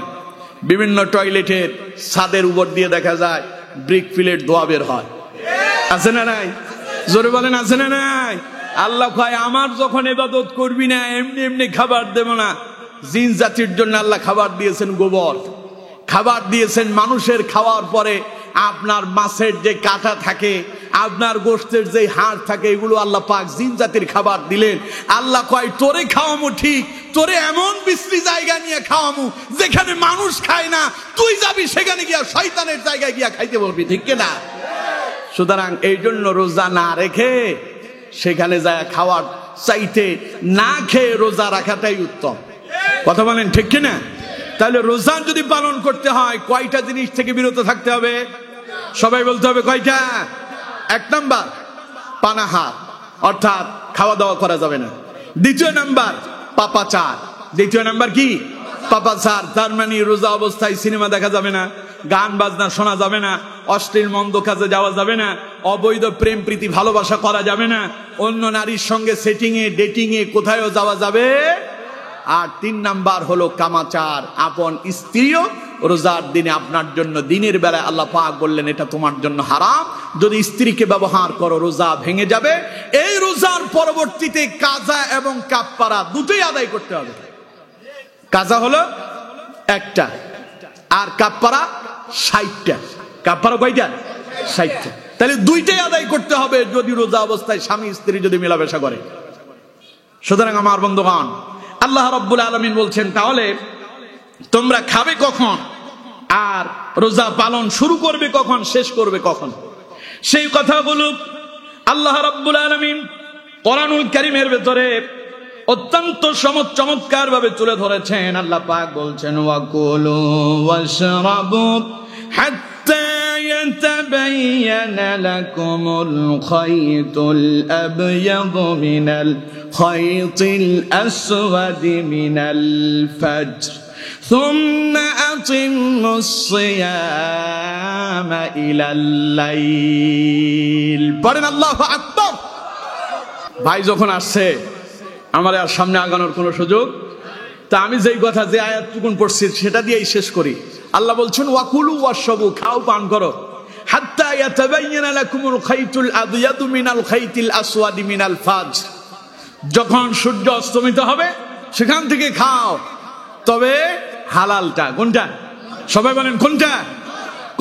বিভিন্ন টয়লেটের ছাদের উপর দিয়ে দেখা যায় ব্রিক ফিলেট দোয়া বের হয়, আছে না নাই? জোরে বলেন আছে না নাই? আল্লাহ কয়, আমার যখন ইবাদত করবি না, এমনি এমনি খাবার দেব না। জিন জাতির জন্য আল্লাহ খাবার দিয়েছেন গোবর, খাবার দিয়েছেন মানুষের খাওয়ার পরে আপনার মাছের যে কাঁটা থাকে, আপনার গোশতের যে হাড় থাকে, এগুলো আল্লাহ পাক জিন জাতির খাবার দিলেন। আল্লাহ কয়, তোরে খাওয়ামু ঠিক, তোরে এমন বিশ্রী জায়গা নিয়ে খাওয়ামু যেখানে মানুষ খায় না, তুই যাবি সেখানে গিয়া শয়তানের জায়গায় গিয়া খাইতে বলবি, ঠিক কিনা? সুতরাং এই জন্য রোজা না রেখে সেখানে যায় খাওয়ার চাইতে না খেয়ে রোজা রাখাটাই উত্তম। কথা বলেন ঠিক কিনা? তাহলে রোজা যদি পালন করতে হয়, কয়টা জিনিস থেকে বিরত থাকতে হবে? সবাই বলতে হবে কয়টা? 1 নাম্বার পানাহার, অর্থাৎ খাওয়া দাওয়া করা যাবে না। 2 নাম্বার পাপাচার। 2 নাম্বার কি? পাপাচার। তার মানে রোজা অবস্থায় সিনেমা দেখা যাবে না, গান বাজনা শোনা যাবে না, অশ্লীল মন্দ কাজে যাওয়া যাবে না, অবৈধ প্রেম প্রীতি ভালোবাসা করা যাবে না, অন্য নারীর সঙ্গে সেটিং এ ডেটিং এ কোথায়ও যাওয়া যাবে। আর 3 নাম্বার হলো কামাচার। আপন স্ত্রীও রোজার দিনে আপনার জন্য, দিনের বেলায় আল্লাহ পাক বললেন এটা তোমার জন্য হারাম, যদি স্ত্রীকে ব্যবহার করো রোজা ভেঙে যাবে। এই রোজার পরবর্তীতে কাজা এবং কাফফারা দুটোই আদায় করতে হবে। কাজা হলো 1টা, আর কাফফারা 60টা। কাফফারা কয়টা? 60টা। তাহলে 2টাই আদায় করতে হবে যদি রোজা অবস্থায় স্বামী স্ত্রী যদি মেলামেশা করে। সুতরাং আমার বন্ধুগণ, আল্লাহ রাব্বুল আলামিন বলছেন, তাহলে তোমরা খাবে কখন আর রোজা পালন শুরু করবে কখন, শেষ করবে কখন? সেই কথাগুলো আল্লাহ রাব্বুল আলামিন কোরআনুল কারীমের ভেতরে অত্যন্ত চমৎকার ভাবে তুলে ধরেছেন। আল্লাহ পাক বলছেন, ওয়াকুলু ওয়াশরাবু হাত্তা ইয়াতাবায়ানা লাকুমুল খায়তুল আবয়াদু মিনাল খায়তিল আসওয়াদি মিনাল ফাজর সুম্মা আতিম্মুস সিয়ামা ইলাল লাইল। পড়েন আল্লাহু আকবার। ভাই যখন আসছে আমার আর সামনে আগানোর কোনো সুযোগ, তা আমি যেই কথা যে আয়াতটুকুন পড়ছি সেটা দিয়েই শেষ করি। আল্লাহ বলছেন ওয়াকুলু ওয়াশরাবু, খাও পান করো, হাত্তা ইয়াতাবায়্যানা লাকুমুল খাইতুল আবয়াদু মিনাল খাইতিল আসওয়াদি মিনাল ফাজর, যখন সূর্য অস্তমিত হবে সেখান থেকে খাও, তবে হালালটা কোনটা? সবাই বলেন কোনটা?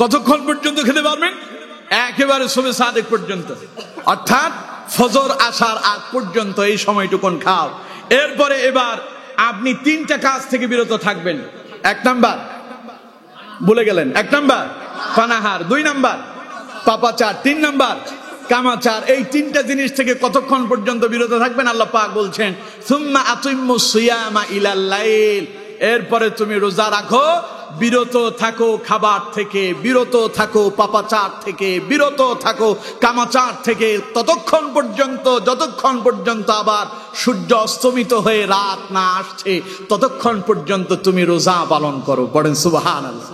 কতক্ষণ পর্যন্ত খেতে পারবেন? একেবারে শবে সাদেক পর্যন্ত, অর্থাৎ ফজর আসার আগ পর্যন্ত এই সময়টুকুন খাও। এরপরে এবার আপনি তিনটা কাজ থেকে বিরত থাকবেন। এক নাম্বার ভুলে গেলেন, এক নাম্বার পানাহার, দুই নাম্বার পাপাচার, তিন নাম্বার কামাচার। এই তিনটা জিনিস থেকে কতক্ষণ পর্যন্ত বিরত থাকবেন? আল্লাহ পাক বলছেন সুম্মা আতিম্মুস সিয়ামা ইলাল লাইল, এরপরে তুমি রোজা রাখো, বিরত থাকো খাবার থেকে, বিরত থাকো পাপাচার থেকে, বিরত থাকো কামাচার থেকে, ততক্ষণ পর্যন্ত যতক্ষণ পর্যন্ত আবার সূর্য অস্তমিত হয়ে রাত না আসছে ততক্ষণ পর্যন্ত তুমি রোজা পালন করো। পড়েন সুবহানাল্লাহ।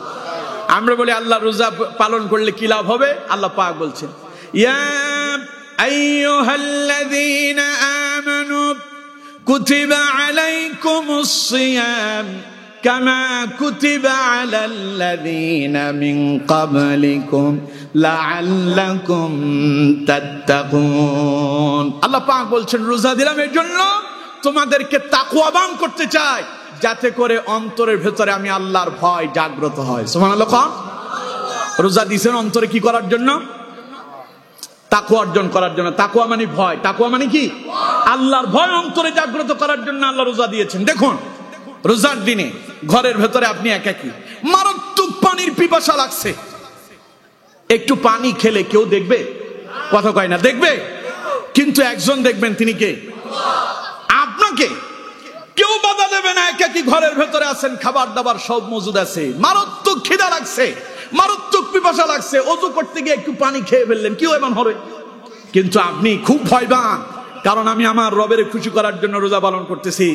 আমরা বলি আল্লাহ রোজা পালন করলে কি লাভ হবে? আল্লাহ পাক বলছেন ইয়া আইয়ুহাল্লাযীনা আমানু কুতিবা আলাইকুমুস সিয়াম কামা কুতিবা আলাল্লাযীনা মিন ক্বাবলিকুম লাআল্লাকুম তাত্তাকুন। আল্লাহ পাক বলছেন রোজা দিলাম এর জন্য তোমাদেরকে তাকওয়াবান করতে চাই, যাতে করে অন্তরের ভেতরে আমি আল্লাহর ভয় জাগ্রত হয়। সুবহানাল্লাহ। রোজা দিয়েছেন অন্তরে কি করার জন্য? তাকওয়া অর্জন করার জন্য। তাকওয়া মানে ভয়, তাকওয়া মানে কি? আল্লাহর ভয় অন্তরে জাগ্রত করার জন্য আল্লাহ রোজা দিয়েছেন। দেখুন রোজার দিনে ঘরের ভেতরে আপনি একাকী, মারাত্মক পানির পিপাসা লাগছে, একটু পানি খেলে কেউ দেখবে? কথা কয় না, দেখবে? কিন্তু একজন দেখবেন, তিনি কে? আপনাকে। কেউ বাধা দেবে না, একাকী ঘরের ভেতরে আছেন, খাবার দাবার সব মজুদ আছে, মারাত্মক খিদা লাগছে, মারাত্মক পিপাসা লাগছে, ওযু করতে গিয়ে একটু পানি খেয়ে ফেললেন, কেউ এমন হবে? কিন্তু আপনি খুব ভয়বান, কারণ আমি আমার রবের খুশি করার জন্য রোজা পালন করতেছি,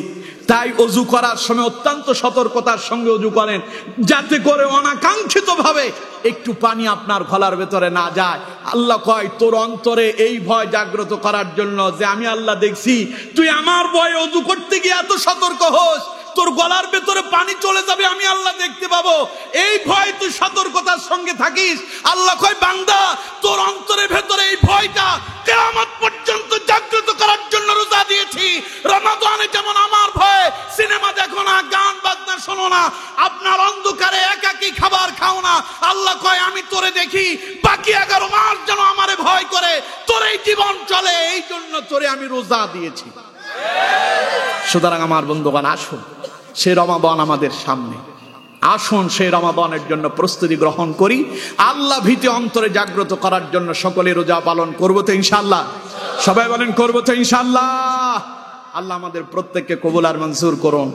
তাই ওযু করার সময় অত্যন্ত সতর্কতার সঙ্গে ওযু করেন, যাতে করে অনাকাঙ্ক্ষিত ভাবে একটু পানি আপনার গলার ভেতরে না যায়। আল্লাহ কয় তোর অন্তরে এই ভয় জাগ্রত করার জন্য যে আমি আল্লাহ দেখছি তুই আমার ভয়ে ওযু করতে গিয়ে এত সতর্ক হোস, তোর গলার ভেতরে পানি চলে যাবে, আমি আল্লাহ দেখতে পাবো, এই ভয় তুই সতর্কতার সঙ্গে থাকিস। আল্লাহ কয় বান্দা তোর অন্তরের ভেতরে এই ভয়টা কিয়ামত পর্যন্ত জাগ্রত করার জন্য রোজা দিয়েছি। রমাদানে যেমন আমার ভয় সিনেমা দেখো না, গান বাজনা শোনো না, আপনার অন্ধকারে একাকী খাবার খাও না, আল্লাহ কয় আমি তোরে দেখি, বাকি 11 মাস যেন আমারে ভয় করে তোর এই জীবন চলে, এই জন্য তোরে আমি রোজা দিয়েছি। সুতরাং আমার বন্ধুগণ আসুন, সে রমাদান আমাদের সামনে, আসুন সেই রমাদানের জন্য প্রস্তুতি গ্রহণ করি। আল্লাহ ভীতি অন্তরে জাগ্রত করার জন্য সকলে রোজা পালন করবো তো ইনশাআল্লাহ? সবাই বলেন করবো তো ইনশাআল্লাহ? আল্লাহ আমাদের প্রত্যেককে কবুল আর মঞ্জুর করুন।